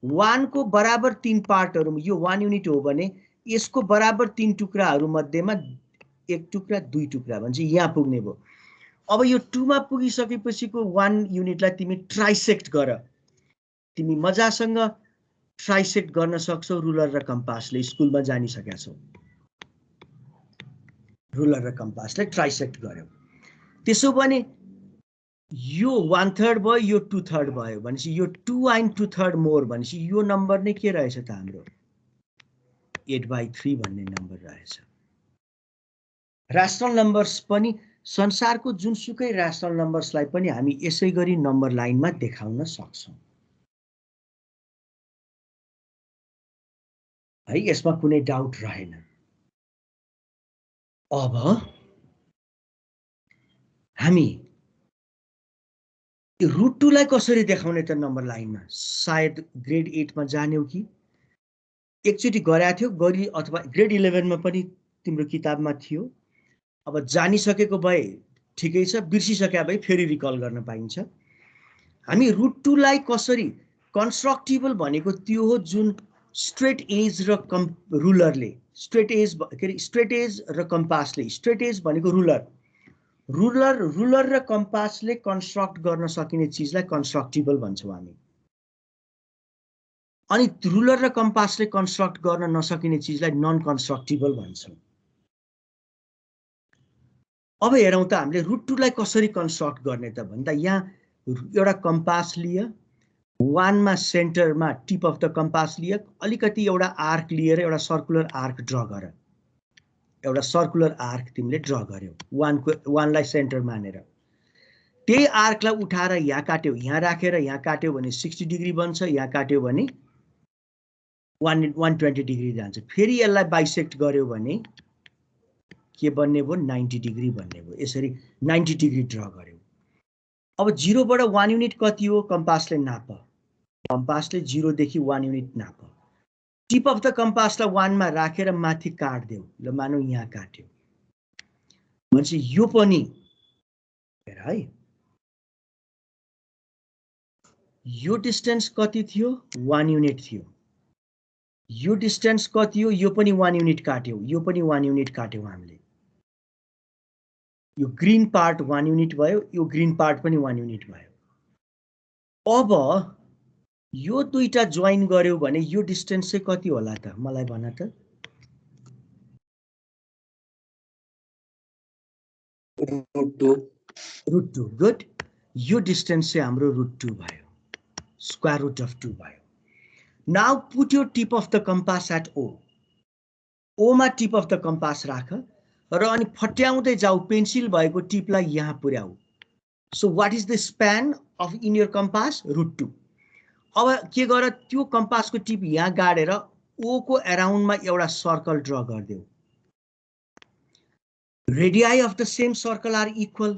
1 को बराबर 3 पार्टहरु। यो 1 युनिट हो भने यसको बराबर 3 टुक्राहरु मध्येमा 1 टुक्रा 2 टुक्रा भन्छ, यहाँ पुग्ने भयो। अब यो 2 मा पुगिसकेपछिको 1 युनिटलाई तिमी ट्राइसेक्ट गर। तिमी मजासँग ट्राइसेक्ट गर्न सक्छौ रुलर र कम्पासले, स्कुलमा जानिसकेका छौ। रुलर र कम्पासले ट्राइसेक्ट गर्यो। त्यसो भने यो 1/3 भयो, यो 2/3 भयो भनेपछि यो 2 मोर भनेपछि यो नम्बर नै के रहेछ त हाम्रो 8/3 भन्ने नम्बर रहेछ। ऱ्यासनल नम्बर्स पनि, संसारको जुनसुकै ऱ्यासनल नम्बर्सलाई पनि हामी यसै गरी नम्बर लाइनमा देखाउन सक्छौं। है, यसमा कुनै डाउट रहेन। अब हामी रुट 2 लाई कसरी देखाउने त नम्बर लाइनमा? सायद ग्रेड 8 मा जान्यौ कि एकचोटि गराएको थियो, गरी अथवा ग्रेड 11 मा पनि तिम्रो किताबमा थियो। अब जानिसकेको भए ठिकै छ, बिर्सिसके भए फेरि रिकल गर्न पाइन्छ। हामी रुट 2 लाई कसरी कन्स्ट्रक्टिबल भनेको त्यो हो जुन स्ट्रेट एज र रुलरले, स्ट्रेट एज के अरे स्ट्रेट एज र कम्पासले, स्ट्रेट एज भनेको रुलर र कम्पासले कन्स्ट्रक्ट गर्न सकिने चिजलाई कन्स्ट्रक्टिबल भन्छौँ हामी। अनि रुलर र कम्पासले कन्स्ट्रक्ट गर्न नसकिने चिजलाई नन कन्स्ट्रक्टिबल भन्छौँ। अब हेरौँ त हामीले रुट 2 लाई कसरी कन्स्ट्रक्ट गर्ने त भन्दा यहाँ एउटा कम्पास लिए, 1 मा सेन्टरमा टिप अफ द कम्पास लिए, अलिकति एउटा आर्क लिएर एउटा सर्कुलर आर्क ड्र गर। एउटा सर्कुलर आर्क तिमीले ड्र गर्यौ 1 लाई सेन्टर मानेर। त्यही आर्कलाई उठाएर यहाँ काट्यौ, यहाँ राखेर यहाँ काट्यौ भने 60 डिग्री बन्छ, यहाँ काट्यौ भने 120 डिग्री जान्छ। फेरि यसलाई बाइसेक्ट गर्यौ भने के बन्ने भयो? 90 डिग्री बन्ने भयो। यसरी 90 डिग्री ड्र गर्यौ। अब 0 बाट 1 युनिट कति हो? कम्पासले नाप। कम्पासले 0 देखि 1 युनिट नाप। टिप अफ द कम्पासलाई 1 मा राखेर माथि काट्देऊ। ल मानौ यहाँ काट्यो भनेपछि यो पनि हेर है, यो डिस्टेन्स कति थियो? 1 युनिट थियो। यो डिस्टेन्स कति हो? यो पनि 1 युनिट काट्यौ, यो पनि 1 युनिट काट्यौ हामीले। यो ग्रीन पार्ट 1 युनिट भयो, यो ग्रीन पार्ट पनि 1 युनिट भयो। अब यो दुईटा जोइन गर्यौ भने यो डिस्टेन्स चाहिँ कति होला त? मलाई भन त। रुट 2। गुड। यो डिस्टेन्स चाहिँ हाम्रो रुट 2 भयो, स्क्वायर रुट अफ 2 भयो। Now put your tip of the compass at O. O मा टिप अफ द कम्पास राख र अनि फट्याउँदै जाऊ, पेन्सिल भएको टिपलाई यहाँ पुर्याऊ। So what is the span of in your compass? Root 2। अब के गर, त्यो कम्पासको टिप यहाँ गाडेर ओ को अराउन्डमा एउटा सर्कल ड्र गरिदेऊ। Radii of the same circle are equal,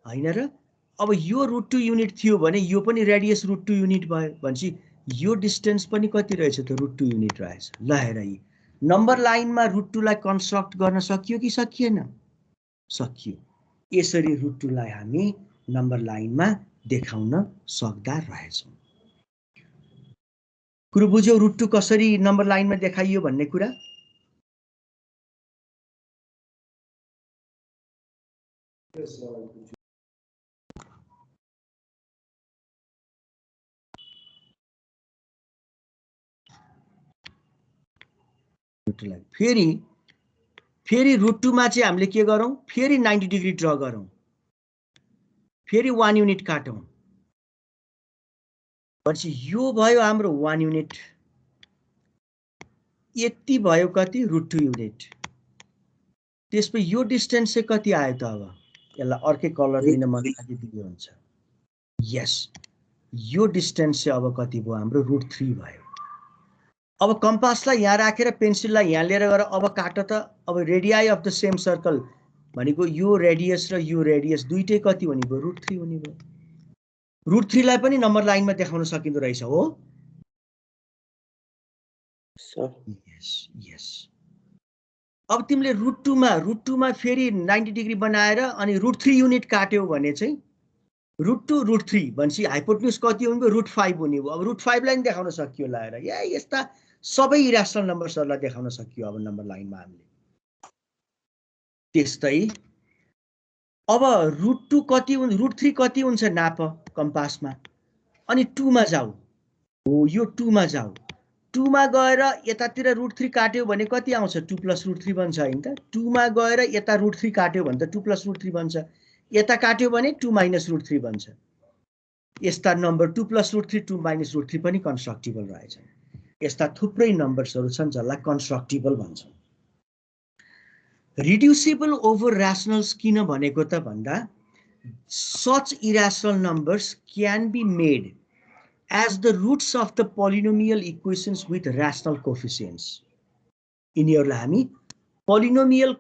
हैन र? अब यो रुट 2 युनिट थियो भने यो पनि रेडियस रुट 2 युनिट भयो भनेपछि यो डिस्टेन्स पनि कति रहेछ त? रुट 2 युनिट रहेछ। ल हेर, यी नम्बर लाइनमा रुट 2 लाई कन्स्ट्रक्ट गर्न सकियो कि सकिएन? सकियो। यसरी रुट 2 लाई हामी नम्बर लाइनमा देखाउन सक्दा रहेछौँ। कुरो बुझ्यौ रुट 2 कसरी नम्बर लाइनमा देखाइयो भन्ने कुरा? फेरि रुट 2 मा चाहिँ हामीले के गरौँ? फेरि 90 डिग्री ड्र गरौँ, फेरि 1 युनिट काटौँ। पछि यो भयो हाम्रो 1 युनिट, यति भयो कति? Root 2 unit. त्यसपछि यो डिस्टेन्स चाहिँ कति आयो त? अब यसलाई अर्कै कलर दिन मन लागिदियो हुन्छ। यस, यो डिस्टेन्स चाहिँ अब कति भयो? हाम्रो रुट 3 भयो। अब कम्पासलाई यहाँ राखेर पेन्सिललाई यहाँ लिएर गएर अब काट त। अब radii of the same circle भनेको यो रेडियस र यो रेडियस दुईटै कति हुने भयो? रुट 3 हुने भयो। रुट 3 लाई पनि नम्बर लाइनमा देखाउन सकिँदो रहेछ हो? यस यस। अब तिमीले रुट 2 मा फेरि 90 डिग्री बनाएर अनि रुट 3 युनिट काट्यौ भने चाहिँ रुट 2 रुट 3 भनेपछि हाइपोटेन्युज कति हुने भयो? रुट 5 हुने भयो। अब रुट 5 लाई देखाउन सकियो। लाएर यस्ता सबै इरेसनल नम्बर्सहरूलाई देखाउन सकियो अब नम्बर लाइनमा हामीले। त्यस्तै अब रुट 2 कति हुन्छ? रुट 3 कति हुन्छ नाप कम्पासमा। अनि 2 मा जाऊ, हो यो 2 मा जाऊ। 2 मा गएर यतातिर रुट 3 काट्यो भने कति आउँछ? 2 प्लस रुट 3 बन्छ हैन त? 2 मा गएर यता रुट 3 काट्यो भने त 2 प्लस रुट 3 बन्छ। यता काट्यो भने 2 माइनस रुट 3 बन्छ। यस्ता number 2 plus root 3, 2 minus root 3 पनि कन्स्ट्रक्टिबल रहेछ। यस्ता थुप्रै नम्बर्सहरू छन् जसलाई कन्स्ट्रक्टिबल भन्छौँ। रिड्युसिबल ओभर ऱ्यासनल्स किन भनेको त भन्दा such irrational numbers can be made as the roots of the polynomial equations with rational coefficients. यिनीहरूलाई हामी polynomial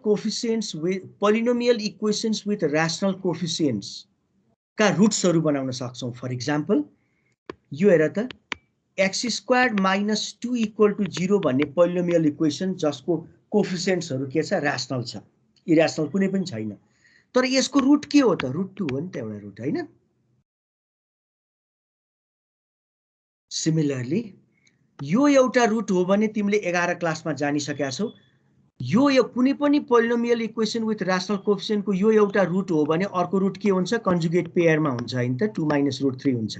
equations with rational coefficients का रुट्सहरु बनाउन सक्छौं. फर एक्जाम्पल यो हेर त x² - 2 = 0 भन्ने पोलिनोमियल इक्वेसन जसको कोएफिसिएन्ट्सहरु के छ, राशनल छ, इरेशनल कुनै पनि छैन. तर यसको रुट के हो त? रुट 2 हो नि त, एउटा रुट हैन. सिमिलरली यो एउटा रुट हो भने तिमीले 11 क्लासमा जानिसकेका छौ. यो कुनै पनि polynomial equation with rational coefficient को यो एउटा रुट हो भने अर्को रुट के हुन्छ? कन्जुगेट पेयरमा हुन्छ हैन त, 2 - √3 हुन्छ.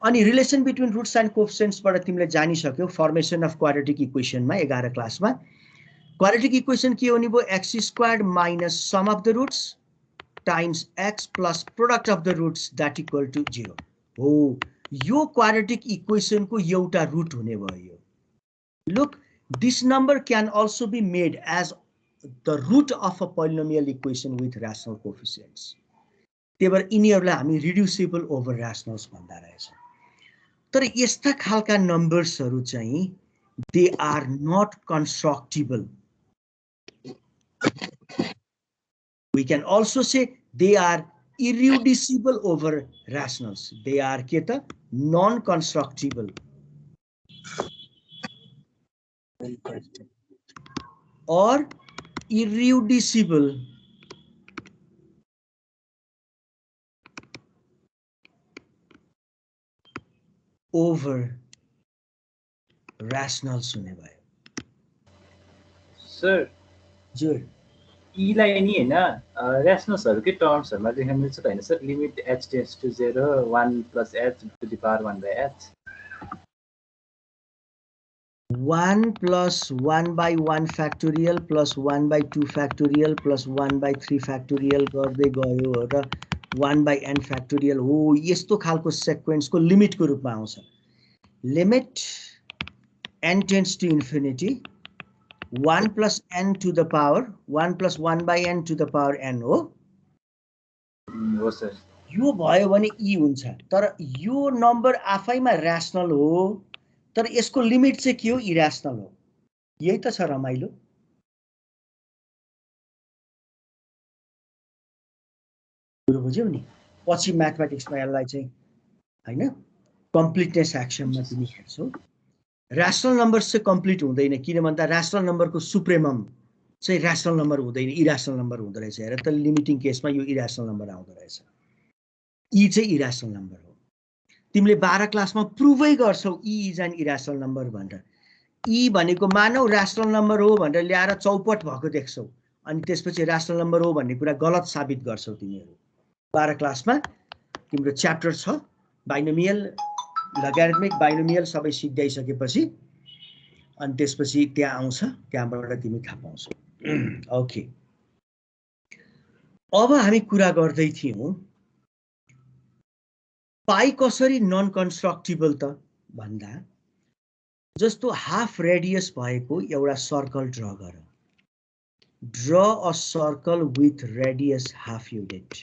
अनि रिलेसन बिट्विन रुट्स एन्ड कोएफिसिएन्ट्सबाट तिमीले जानिसक्यौ फर्मेसन अफ क्वाड्रेटिक इक्वेसनमा 11 क्लासमा. क्वाड्रेटिक इक्वेसन के हो नि भो? x² - sum of the roots times x plus product of the roots that equal to 0 हो. यो क्वाड्रेटिक इक्वेसन को एउटा रुट हुने भयो. Look, this number can also be made as the root of a polynomial equation with rational coefficients. त्यही भएर यिनीहरूलाई हामी reducible over rationals भन्दा रहेछौं. तर यस्ता खालका नम्बर्सहरु चाहिँ they are not constructible. We can also say they are irreducible over rationals. They are के त? Non-constructible. Or irreducible over rationals हुने भयो. सर जो ईलाई नि हैन रेशनल्सहरुकै टर्म्सहरुमा लेख्न मिल्छ त हैन sir? Limit h tends to 0 1 + h to the power 1/h 1 + 1/1 factorial plus 1/2 factorial plus 1/3 factorial गर्दै गयो र 1/n factorial हो. यस्तो खालको सिक्वेन्सको लिमिटको रूपमा आउँछ. Limit n tends to infinity 1 + n to the power 1 + 1/n to the power n हो. हो सर. यो भयो भने e हुन्छ. तर यो नम्बर आफैमा र्याशनल हो, तर यसको लिमिट चाहिँ के हो? इरेशनल हो. यही त छ रमाइलो. कुरो बुझ्यौ नि? पछि म्याथमेटिक्समा यसलाई चाहिँ हैन कम्प्लिटनेस एक्सनमा तिमी हेर्छौ. र्याशनल नम्बर्स चाहिँ कम्प्लिट हुँदैन, किन भन्दा र्याशनल नम्बरको सुप्रेमम चाहिँ र्याशनल नम्बर हुँदैन, इरेशनल नम्बर हुँदो रहेछ. हेर त लिमिटिङ केसमा यो इरेशनल नम्बर आउँदो रहेछ. ई चाहिँ इरेशनल नम्बर हो. तिमीले 12 क्लासमा प्रुभै गर्छौ E is an irrational number भनेर. ई भनेको मानौ र्याशनल नम्बर हो भनेर ल्याएर चौपट भएको देख्छौ, अनि त्यसपछि र्याशनल नम्बर हो भन्ने कुरा गलत साबित गर्छौ तिमीहरू. 12 क्लासमा तिम्रो च्याप्टर छ बाइनोमियल, लगारिथमिक, बाइनोमियल सबै सिद्ध्याइसकेपछि अनि त्यसपछि त्यहाँ आउँछ, त्यहाँबाट तिमी थाहा पाउँछौ. ओके, अब हामी कुरा गर्दै थियौं पाई कसरी नन कन्स्ट्रक्टिबल त भन्दा, जस्तो हाफ रेडियस भएको एउटा सर्कल ड्र गर. Draw a circle with radius half unit.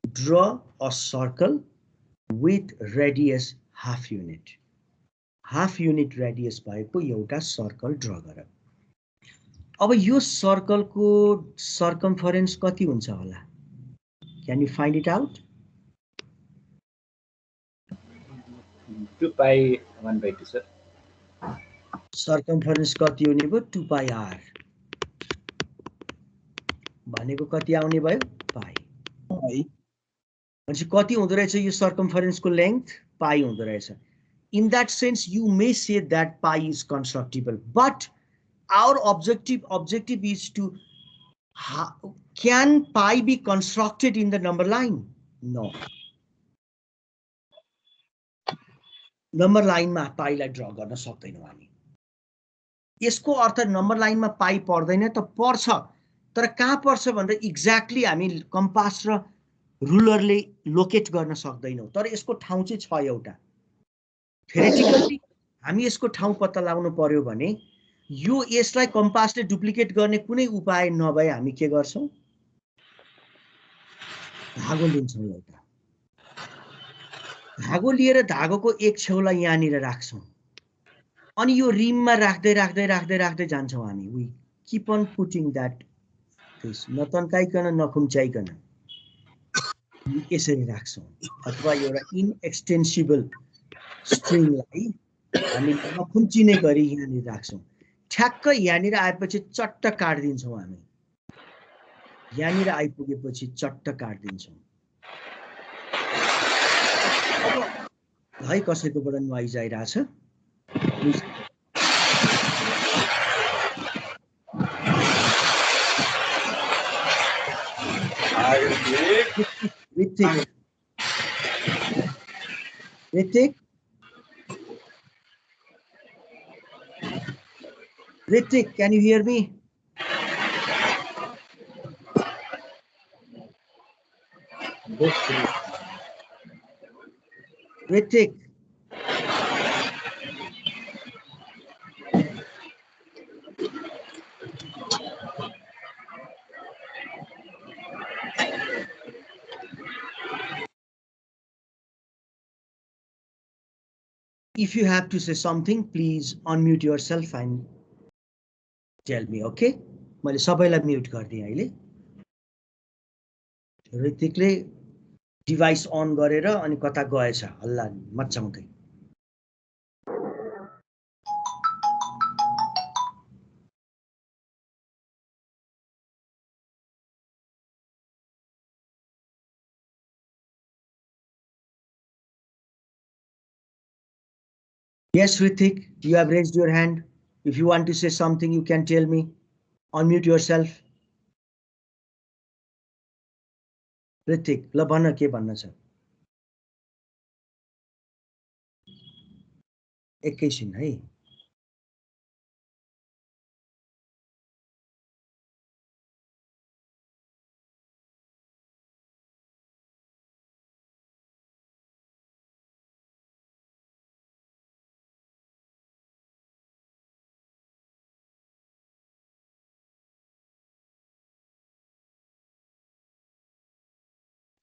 Draw a circle with radius half unit. Half unit radius भएको एउटा सर्कल ड्र गर. अब यो सर्कलको सर्कमफरेन्स कति हुन्छ होला? Can you find it out? 2π1/2 sir. Circumference कति हुने भयो? 2πr भनेको कति आउने भयो? पाई. भनेपछि कति हुँदो रहेछ यो सर्कमफरेन्सको लेन्थ? पाई हुँदो रहेछ. In that sense, you may say that pi is constructible, but our objective is to can pi be constructed in the number line? No. Number लाइनमा पाईलाई ड्र गर्न सक्दैनौँ हामी. यसको अर्थ नम्बर लाइनमा पाई पर्दैन त? पर्छ, तर कहाँ पर्छ भनेर एक्ज्याक्टली हामी कम्पास र रुलरले लोकेट गर्न सक्दैनौँ. तर यसको ठाउँ चाहिँ छ एउटा. थ्योरेटिकली हामी यसको ठाउँ पत्ता लगाउनु पर्यो भने यो यसलाई कम्पासले डुप्लिकेट गर्ने कुनै उपाय नभए हामी के गर्छौं? धागो लिन्छौं एउटा. धागो लिएर धागोको एक छेउलाई यहाँनिर राख्छौँ अनि यो रिममा राख्दै राख्दै राख्दै राख्दै जान्छौँ हामी we keep on putting that this नतन्काइकन नखुम्च्याइकन यसरी राख्छौँ अथवा एउटा इनएक्सटेन्सिबल स्ट्रिङलाई हामीले नखुम्चिने गरी यहाँनिर राख्छौँ ठ्याक्क यहाँनिर आएपछि चट्ट काट्दिन्छौँ हामी यहाँनिर आइपुगेपछि चट्ट काट्दिन्छौँ है कसैकोबाट नोइज आइरहेछ Ritik, can you hear me? Ritik. If you have to say something, please unmute yourself and tell me, okay? मैले सबैलाई म्युट गर्दिएँ अहिले ऋतिकले डिभाइस अन गरेर अनि कता गएछ हल्ला मचाउँदै Yes, Ritik, you have raised your hand. If you want to say something, you can tell me. Unmute yourself. Ritik, ल भन्न के भन्न छ एकैछिन है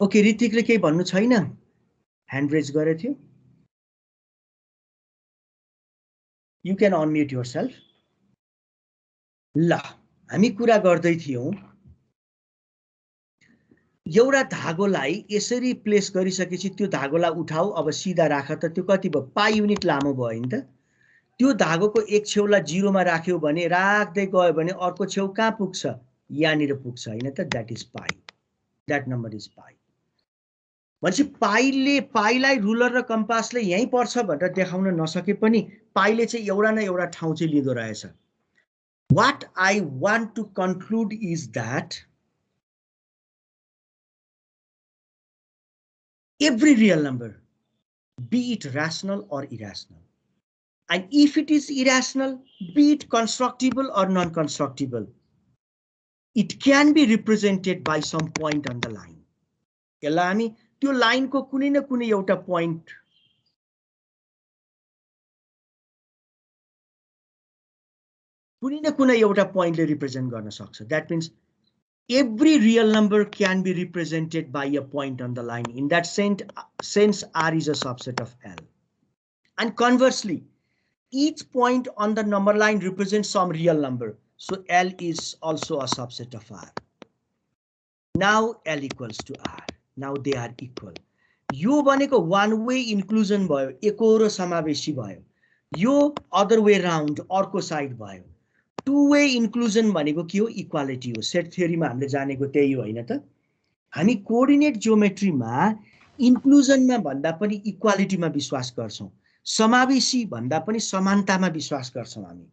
ओके ऋतिकले केही भन्नु छैन ह्यान्ड रेज गरेको थियो यु क्यान अनम्युट योरसेल्फ ल हामी कुरा गर्दै थियौं एउटा धागोलाई यसरी प्लेस गरिसकेपछि त्यो धागोलाई उठाऊ अब सिधा राख त त्यो कति भयो पाई युनिट लामो भयो नि त त्यो धागोको एक छेउलाई 0 मा राख्यो भने राख्दै गयो भने अर्को छेउ कहाँ पुग्छ यहाँनिर पुग्छ हैन त that is pi that number is pi भनेपछि पाईलाई रुलर र कम्पासले यही पर्छ भनेर देखाउन नसके पनि पाईले चाहिँ एउटा न एउटा ठाउँ चाहिँ लिदो रहेछ what I want to conclude is that every real number, be it rational or irrational, and if it is irrational, be it constructible or non-constructible, it can be represented by some point on the line. यसलाई हामी त्यो लाइनको कुनै न कुनै एउटा point कुनै न कुनै एउटा point ले represent गर्न सक्छ. That means every real number can be represented by a point on the line. In that sense, R is a subset of L. And conversely, each point on the number line represents some real number. So L is also a subset of R. Now L equals to R. Now they are equal. यो भनेको one way inclusion भयो, एकहोरो समावेशी भयो. यो other way round, अर्को side भयो. Two way inclusion भनेको के हो इक्वालिटी हो सेट थ्योरीमा हामीले जानेको त्यही हो हैन त हामी कोअर्डिनेट जियोमेट्रीमा इन्क्लुजनमा भन्दा पनि इक्वालिटीमा विश्वास गर्छौं समावेशी भन्दा पनि समानतामा विश्वास गर्छौं हामी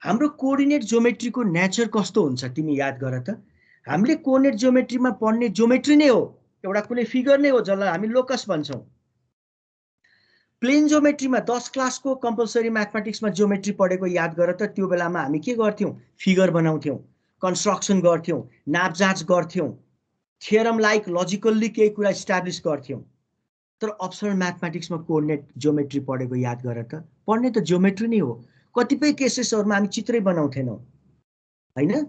हाम्रो कोअर्डिनेट जियोमेट्रीको नेचर कस्तो हुन्छ तिमी याद गर त हामीले कोअर्डिनेट जियोमेट्रीमा पढ्ने जियोमेट्री नै हो एउटा कुनै फिगर नै हो जसलाई हामी लोकस भन्छौं प्लेन जियोमेट्रीमा 10 क्लासको कम्पल्सरी म्याथमेटिक्समा जियोमेट्री पढेको याद गर त त्यो बेलामा हामी के गर्थ्यौं फिगर बनाउँथ्यौं कन्स्ट्रक्सन गर्थ्यौं नापजाँच गर्थ्यौं थ्योरम लाइक लजिकल्ली केही कुरा इस्टाब्लिश गर्थ्यौं तर अप्सनल म्याथमेटिक्समा कोअर्डिनेट जियोमेट्री पढेको याद गर त पढ्ने त जियोमेट्री नै हो कतिपय केसेसहरुमा हामी चित्रै बनाउँथेनौं हैन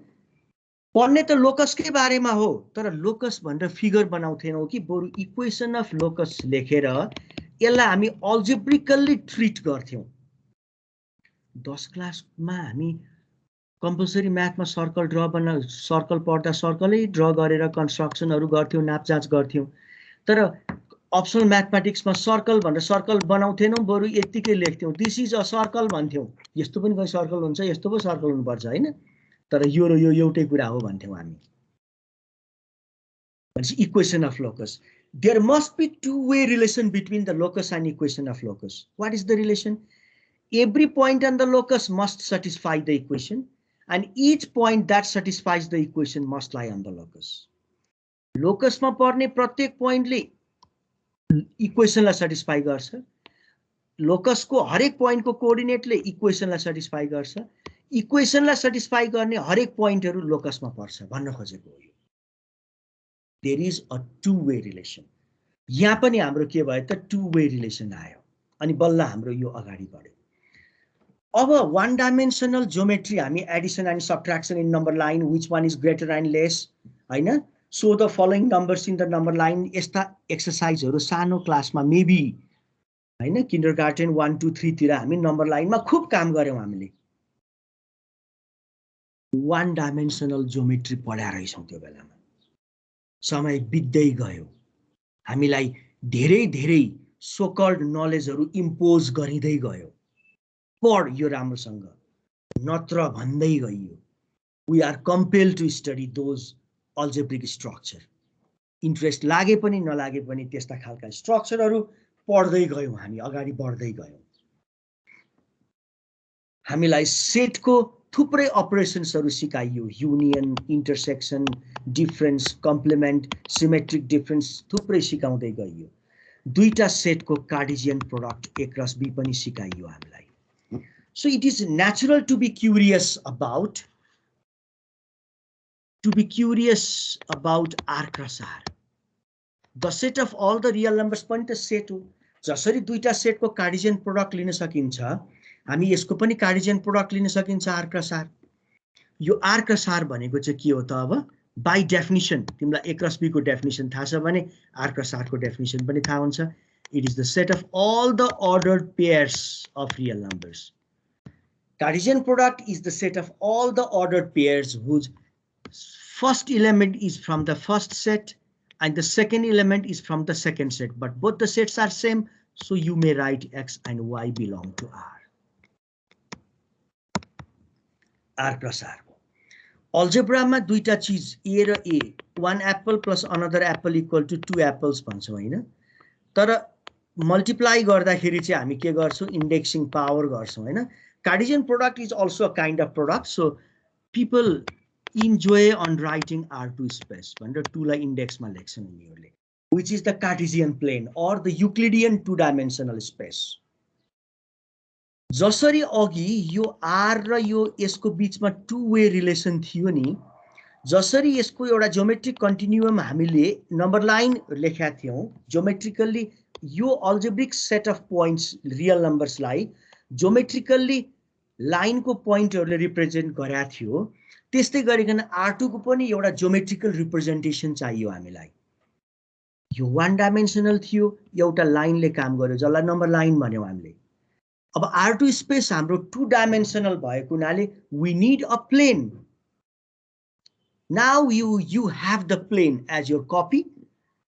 पढ्ने त लोकसकै बारेमा हो तर लोकस भनेर फिगर बनाउँथेनौँ कि बरु इक्वेसन अफ लोकस लेखेर यसलाई हामी अल्जेब्रिकल्ली ट्रिट गर्थ्यौँ 10 क्लासमा हामी कम्पलसरी म्याथमा सर्कल पढ्दा सर्कलै ड्र गरेर कन्स्ट्रक्सनहरू गर्थ्यौँ नापजाँच गर्थ्यौँ तर अप्सनल म्याथमेटिक्समा सर्कल भनेर सर्कल बनाउँथेनौँ बरु यत्तिकै लेख्थ्यौँ दिस इज अ सर्कल भन्थ्यौँ यस्तो पनि कोही सर्कल हुन्छ यस्तो पो सर्कल हुनुपर्छ हैन तर यो र यो एउटै कुरा हो भन्थ्यौँ हामी भनेपछि equation of locus there must be two way relation between the locus and equation of locus what is the relation every point on the locus must satisfy the equation and each point that satisfies the equation must lie on the locus. Locus ma पर्ने प्रत्येक पोइन्टले इक्वेसनलाई satisfy गर्छ लोकसको हरेक पोइन्टको कोअर्डिनेटले इक्वेसनलाई satisfy गर्छ इक्वेसनलाई satisfy गर्ने हरेक पोइन्टहरू लोकसमा पर्छ भन्न खोजेको हो यो there is a two way relation यहाँ पनि हाम्रो के भयो त टू वे रिलेसन आयो अनि बल्ल हाम्रो यो अगाडि बढ्यो अब one dimensional geometry हामी addition and subtraction in number line which one is greater and less हैन so the following numbers in the number line यस्ता एक्सरसाइजहरु सानो क्लासमा मेबी हैन किन्डरगार्टन 1 2 3 तिर हामी नम्बर लाइनमा खूब काम गर्यौं हामीले one dimensional geometry पढा रहेछौं त्यो बेलामा समय बित्दै गयो हामीलाई धेरै धेरै सो कल्ड नलेजहरु इम्पोज गरिदै गयो पढ यो राम्रोसँग नत्र भन्दै गइयो we are compelled to study those algebraic structure interest लागे पनि नलागे पनि त्यस्ता खालका स्ट्रक्चरहरु पढ्दै गयौं हामी अगाडि बढ्दै गयौं हामीलाई सेटको थुप्रै अपरेसन्सहरु सिकाइयो union intersection difference complement symmetric difference थुप्रै सिकाउँदै गइयो दुईटा सेटको Cartesian product A cross B पनि सिकाइयो हामीलाई So it is natural to be curious about R cross R. The set of all the real numbers पनि त सेट हो जसरी दुईटा सेटको कार्टेशियन प्रोडक्ट लिन सकिन्छ हामी यसको पनि कार्टेशियन प्रोडक्ट लिन सकिन्छ R cross R. यो R cross R भनेको चाहिँ के हो त अब बाइ डेफिनिसन तिमीलाई A cross B को डेफिनिसन थाहा छ भने R cross R को डेफिनिसन पनि थाहा हुन्छ it is the set of all the ordered pairs of real numbers. Cartesian product is the set of all the ordered pairs whose first element is from the first set and the second element is from the second set, but both the sets are same, so you may write X and Y belong to R. R plus R. Algebra ma duita cheez A ra A, one apple plus another apple equal to two apples bhaन्छौं हैन तर multiply गर्दाखेरि चाहिँ हामी के गर्छौं indexing power गर्छौं हैन Cartesian product is also a kind of product, so people enjoy on writing R2 space. Under 2 la index ma lekhchhan uनीहरुले, which is the Cartesian plane or the Euclidean two-dimensional space. जसरी अघि यो R र यो यसको बीचमा two way relation थियो नि, जसरी यसको एउटा ज्योमेट्रिक कन्टिन्युम हामीले नम्बर लाइन लेख्या थियौं, ज्योमेट्रिकली यो algebraic set of points real नम्बर्सलाई ज्योमेट्रिकली लाइन को पोइन्टहरुले रिप्रेजेन्ट गरा थियो त्यस्तै गरिकन R2 को पनि एउटा ज्योमेट्रिकल रिप्रेजेन्टेसन चाहियो हामीलाई यो वन डाइमेन्सनल थियो एउटा लाइनले काम गर्यो जसलाई नम्बर लाइन भन्यौं हामीले अब R2 स्पेस हाम्रो टू डाइमेन्सनल भएको हुनाले we need a plane now you have the plane as your copy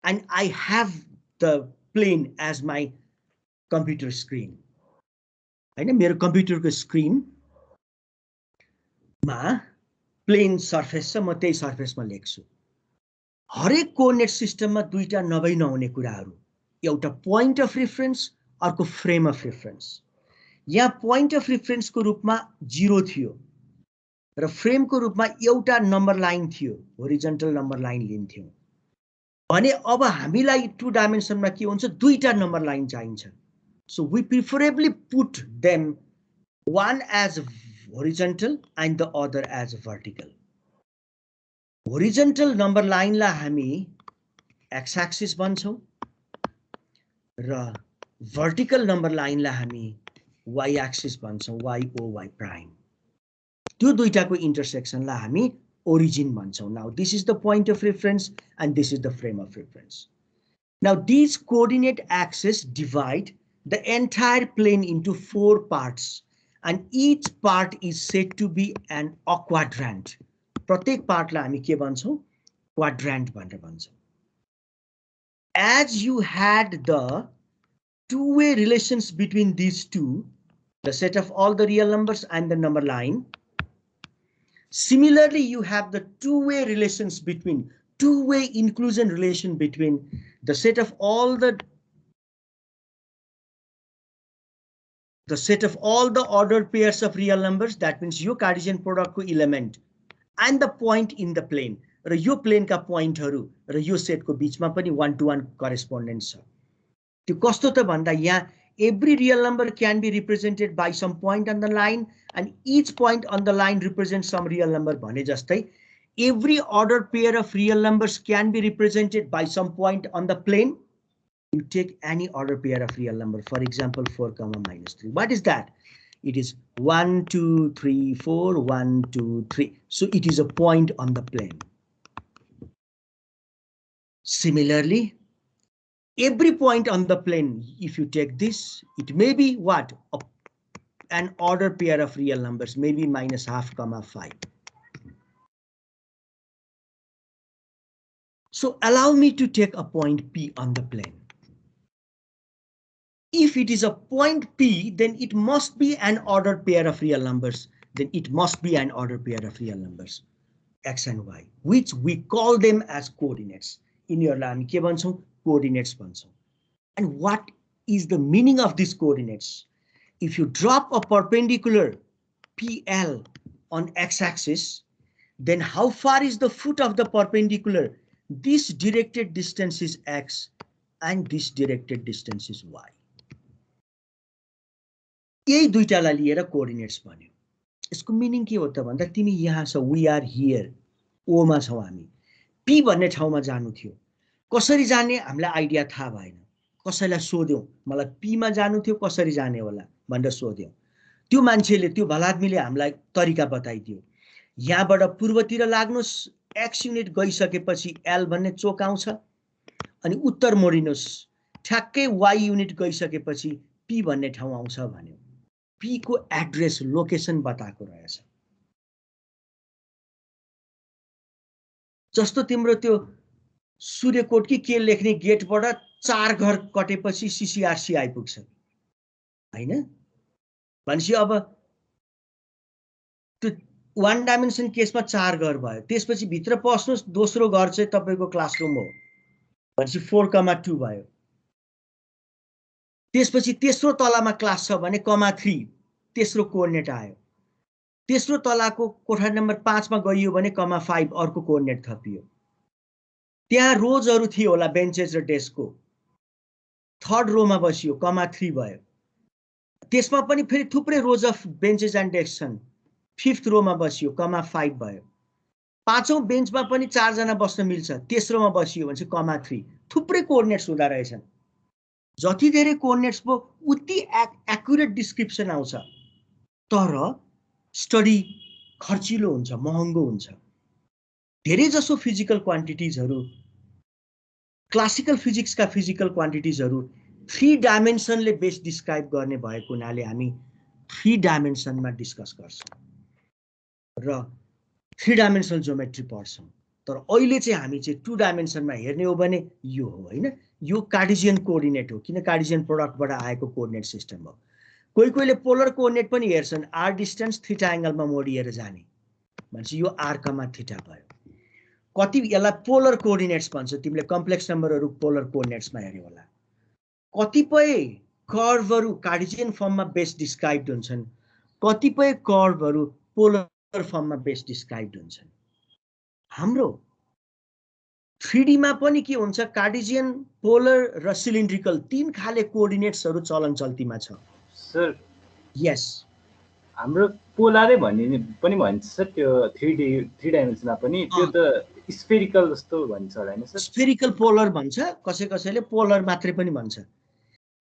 and I have the plane as my computer screen हैन मेरो कम्प्युटरको स्क्रिन मा प्लेन सर्फेस छ म त्यही सर्फेसमा लेख्छु हरेक कोअर्डिनेट सिस्टममा दुईटा नभई नहुने कुराहरु एउटा पोइन्ट अफ रेफरेन्स अर्को फ्रेम अफ रेफरेन्स यहाँ पोइन्ट अफ रेफरेन्स को रूपमा 0 थियो र फ्रेम को रूपमा एउटा नम्बर लाइन थियो होरिजन्टल नम्बर लाइन लिन्थ्यौ भने अब हामीलाई टू डाइमेन्सनमा के हुन्छ दुईटा नम्बर लाइन चाहिन्छ So we preferably put them one as horizontal and the other as vertical. Horizontal number line la हामी x axis भन्छौं र vertical number line ला हामी y axis भन्छौं y o y prime. त्यो दुईटाको intersection ला हामी origin भन्छौँ. Now this is the point of reference and this is the frame of reference. Now these coordinate axes divide the entire plane into 4 parts and each part is said to be an quadrant. प्रत्येक पार्टलाई हामी के भन्छौँ? Quadrant भनेर भन्छौँ. As you had the two-way relations between these two, the set of all the real numbers and the number line, similarly you have the two-way relations between, two-way inclusion relation between the set of all the ordered pairs of real numbers, that means your Cartesian product को element and the point in the plane, र यो plane का point हरु र यो set को बीचमा पनि 1-to-1 correspondence छ. त्यो कस्तो त भन्दा यहाँ every real number can be represented by some point on the line and each point on the line represents some real number भने जस्तै every ordered pair of real numbers can be represented by some point on the plane. You take any ordered pair of real number, for example 4, -3. What is that? It is 1, 2, 3, 4, 1, 2, 3. So it is a point on the plane. Similarly, every point on the plane, if you take this, it may be what? An ordered pair of real numbers, maybe -12, 5. So allow me to take a point P on the plane. If it is a point P, then it must be an ordered pair of real numbers. Then it must be an ordered pair of real numbers, X and Y, which we call them as coordinates. In your land, के भन्छौं? Coordinates भन्छौं. And what is the meaning of these coordinates? If you drop a perpendicular PL on x-axis, then how far is the foot of the perpendicular? This directed distance is x and this directed distance is y. यही दुईटालाई लिएर coordinates बन्यो. यसको meaning के हो त भन्दा तिमी यहाँ छ, वी आर हियर, ओ मा छौ हामी, पी भन्ने ठाउँमा जानु थियो. कसरी जाने हामीलाई आइडिया थाहा भएन. कसैलाई सोध्यौं, मलाई पी मा जानु थियो, कसरी जाने होला भनेर सोध्यौं. त्यो मान्छेले, त्यो भलादमीले हामीलाई तरिका बताइदियो. यहाँबाट पूर्वतिर लाग्नुस्, एक्स युनिट गइसकेपछि एल भन्ने चोक आउँछ अनि उत्तर मोडिनुस्, ठ्याक्कै वाई युनिट गइसकेपछि पी भन्ने ठाउँ आउँछ भन्यो. पी को एड्रेस, लोकेसन बताएको रहेछ. जस्तो तिम्रो त्यो सूर्यकोट कि के लेख्ने गेटबाट 4 घर कटेपछि सीसीआरसी आइपुग्छ हैन. भनेपछि अब त्यो 1 डाइमेन्सन केसमा 4 घर भयो. त्यसपछि भित्र पस्नुस्, दोस्रो घर चाहिँ तपाईको क्लासरुम हो. भनेपछि 4,2 भयो. त्यसपछि तेस्रो तलामा क्लास छ भने ,3 तेस्रो कोअर्डिनेट आयो. तेस्रो तलाको कोठा नम्बर 5 मा गइयो भने ,5 अर्को कोअर्डिनेट थपियो. त्यहाँ रोजहरु थियो होला, बेन्चेस र डेस्कको. थर्ड रोमा बसियो, ,3 भयो. त्यसमा पनि फेरि थुप्रै रोज अफ बेन्चेस एन्ड डेस्क छन्. 5th रोमा बसियो, ,5 भयो. पाँचौं बेन्चमा पनि 4 जना बस्न मिल्छ, तेस्रोमा बसियो भने चाहिँ ,3. थुप्रै कोअर्डिनेट्स हुँदा रहेछन्. जति धेरै कोअर्डिनेट्स भो उति एक्युरेट डिस्क्रिप्सन आउँछ. तर स्टडी खर्चिलो हुन्छ, महँगो हुन्छ. धेरै जसो फिजिकल क्वान्टिटिजहरु, क्लासिकल फिजिक्सका फिजिकल क्वान्टिटिजहरु 3 डाइमेन्सनले बेस डिस्क्राइब गर्ने भएको हुनाले हामी 3 डाइमेन्सनमा डिस्कस गर्छौं र 3 डाइमेन्सनल ज्योमेट्री पढ्छौं. तर अहिले चाहिँ हामी चाहिँ 2 डाइमेन्सनमा हेर्ने हो भने यो हो हैन. यो कार्टेशियन कोअर्डिनेट हो, किन कार्टेशियन प्रोडक्टबाट आएको कोअर्डिनेट सिस्टम हो. कोही कोहीले पोलर कोअर्डिनेट पनि हेर्छन्, आर डिस्टेन्स थीटा एंगलमा मोडिएर जाने. भनेपछि यो r, थीटा भयो. कति यसलाई पोलर कोअर्डिनेट्स भन्छ. तिमीले कम्प्लेक्स नम्बरहरु पोलर कोअर्डिनेट्समा हेर्यो होला. कतिपय कर्वहरु कार्टेशियन फर्ममा बेस डिस्क्राइब्ड हुन्छन्, कतिपय कर्वहरु पोलर फर्ममा बेस डिस्क्राइब्ड हुन्छन्. हाम्रो 3D मा पनि के हुन्छ, कार्टेशियन, पोलर र सिलिन्ड्रिकल 3 खाले कोअर्डिनेट्सहरु चलन चल्तीमा छ. सर यस, हाम्रो पोलरै भन्ने पनि भन्छ सर. त्यो 3 डाइमेन्सनमा पनि त्यो त स्फेरिकल जस्तो भन्छ होला हैन सर. स्फेरिकल पोलर भन्छ, कसैले पोलर मात्रै पनि भन्छ.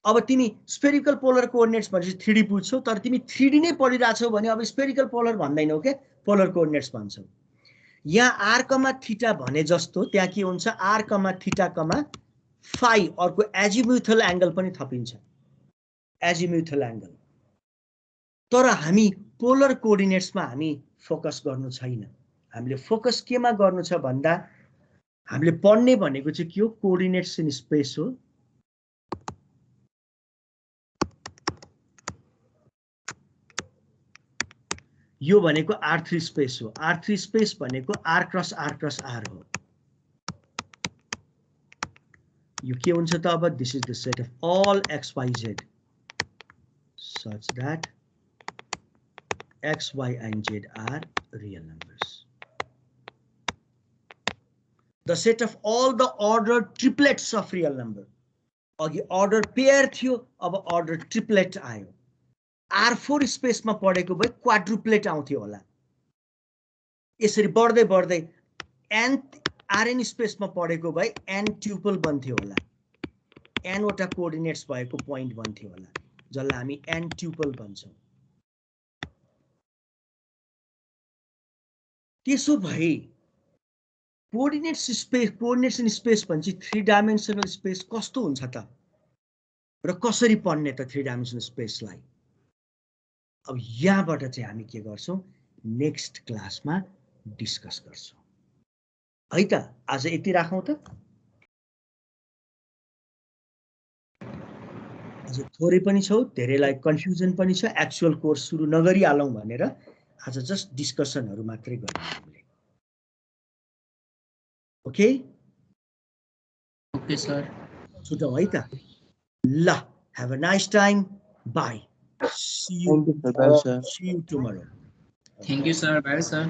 अब तिमी स्फेरिकल पोलर कोअर्डिनेट्स भनेपछि 3D बुझ्छौ, तर तिमी 3D नै पढिराछौ भने अब स्फेरिकल पोलर भन्दैनौ के, पोलर कोअर्डिनेट्स भन्छौ. यहाँ r, थीटा भने जस्तो त्यहाँ के हुन्छ r, थीटा, फाई अर्को एजिम्युथल एंगल पनि थपिन्छ एजिम्युथल एंगल। तर हामी पोलर कोअर्डिनेट्समा हामी फोकस गर्नु छैन। हामीले फोकस केमा गर्नु छ भन्दा हामीले पढ्ने भनेको चाहिँ के हो कोअर्डिनेट्स इन स्पेस हो। यो भनेको R3 स्पेस हो। R3 स्पेस भनेको R क्रस R हो। यो के हुन्छ त अब this is the set of all XYZ such that X, Y and Z are real numbers. The set of all the ordered triplets of real number. अघि order pair थियो अब order triplet आयो। R4 स्पेसमा पढेको भए क्वाड्रुप्लेट आउँथ्यो होला। यसरी बढ्दै बढ्दै n Rn स्पेसमा पढेको भए n ट्युपल बन्थ्यो होला। n वटा कोअर्डिनेट्स भएको पोइन्ट बन्थ्यो होला जसलाई हामी n ट्युपल भन्छौं। त्यसो भए कोअर्डिनेट्स इन स्पेस भन्छ 3 डाइमेन्सनल स्पेस कस्तो हुन्छ त र कसरी पढ्ने त 3 डाइमेन्सनल स्पेसलाई। अब यहाँबाट चाहिँ हामी के गर्छौं नेक्स्ट क्लासमा डिस्कस गर्छौं है त। आज यति राखौं त। आज थोरै पनि छौ धेरैलाई कन्फ्युजन पनि छ एक्चुअल कोर्स सुरु नगरी हालौं भनेर आज जस्ट डिस्कसनहरु मात्रै गर्ने हामीले। ओके ओके सर छुटौं है त। ल have a nice time bye see you tomorrow। Thank you sir bye sir.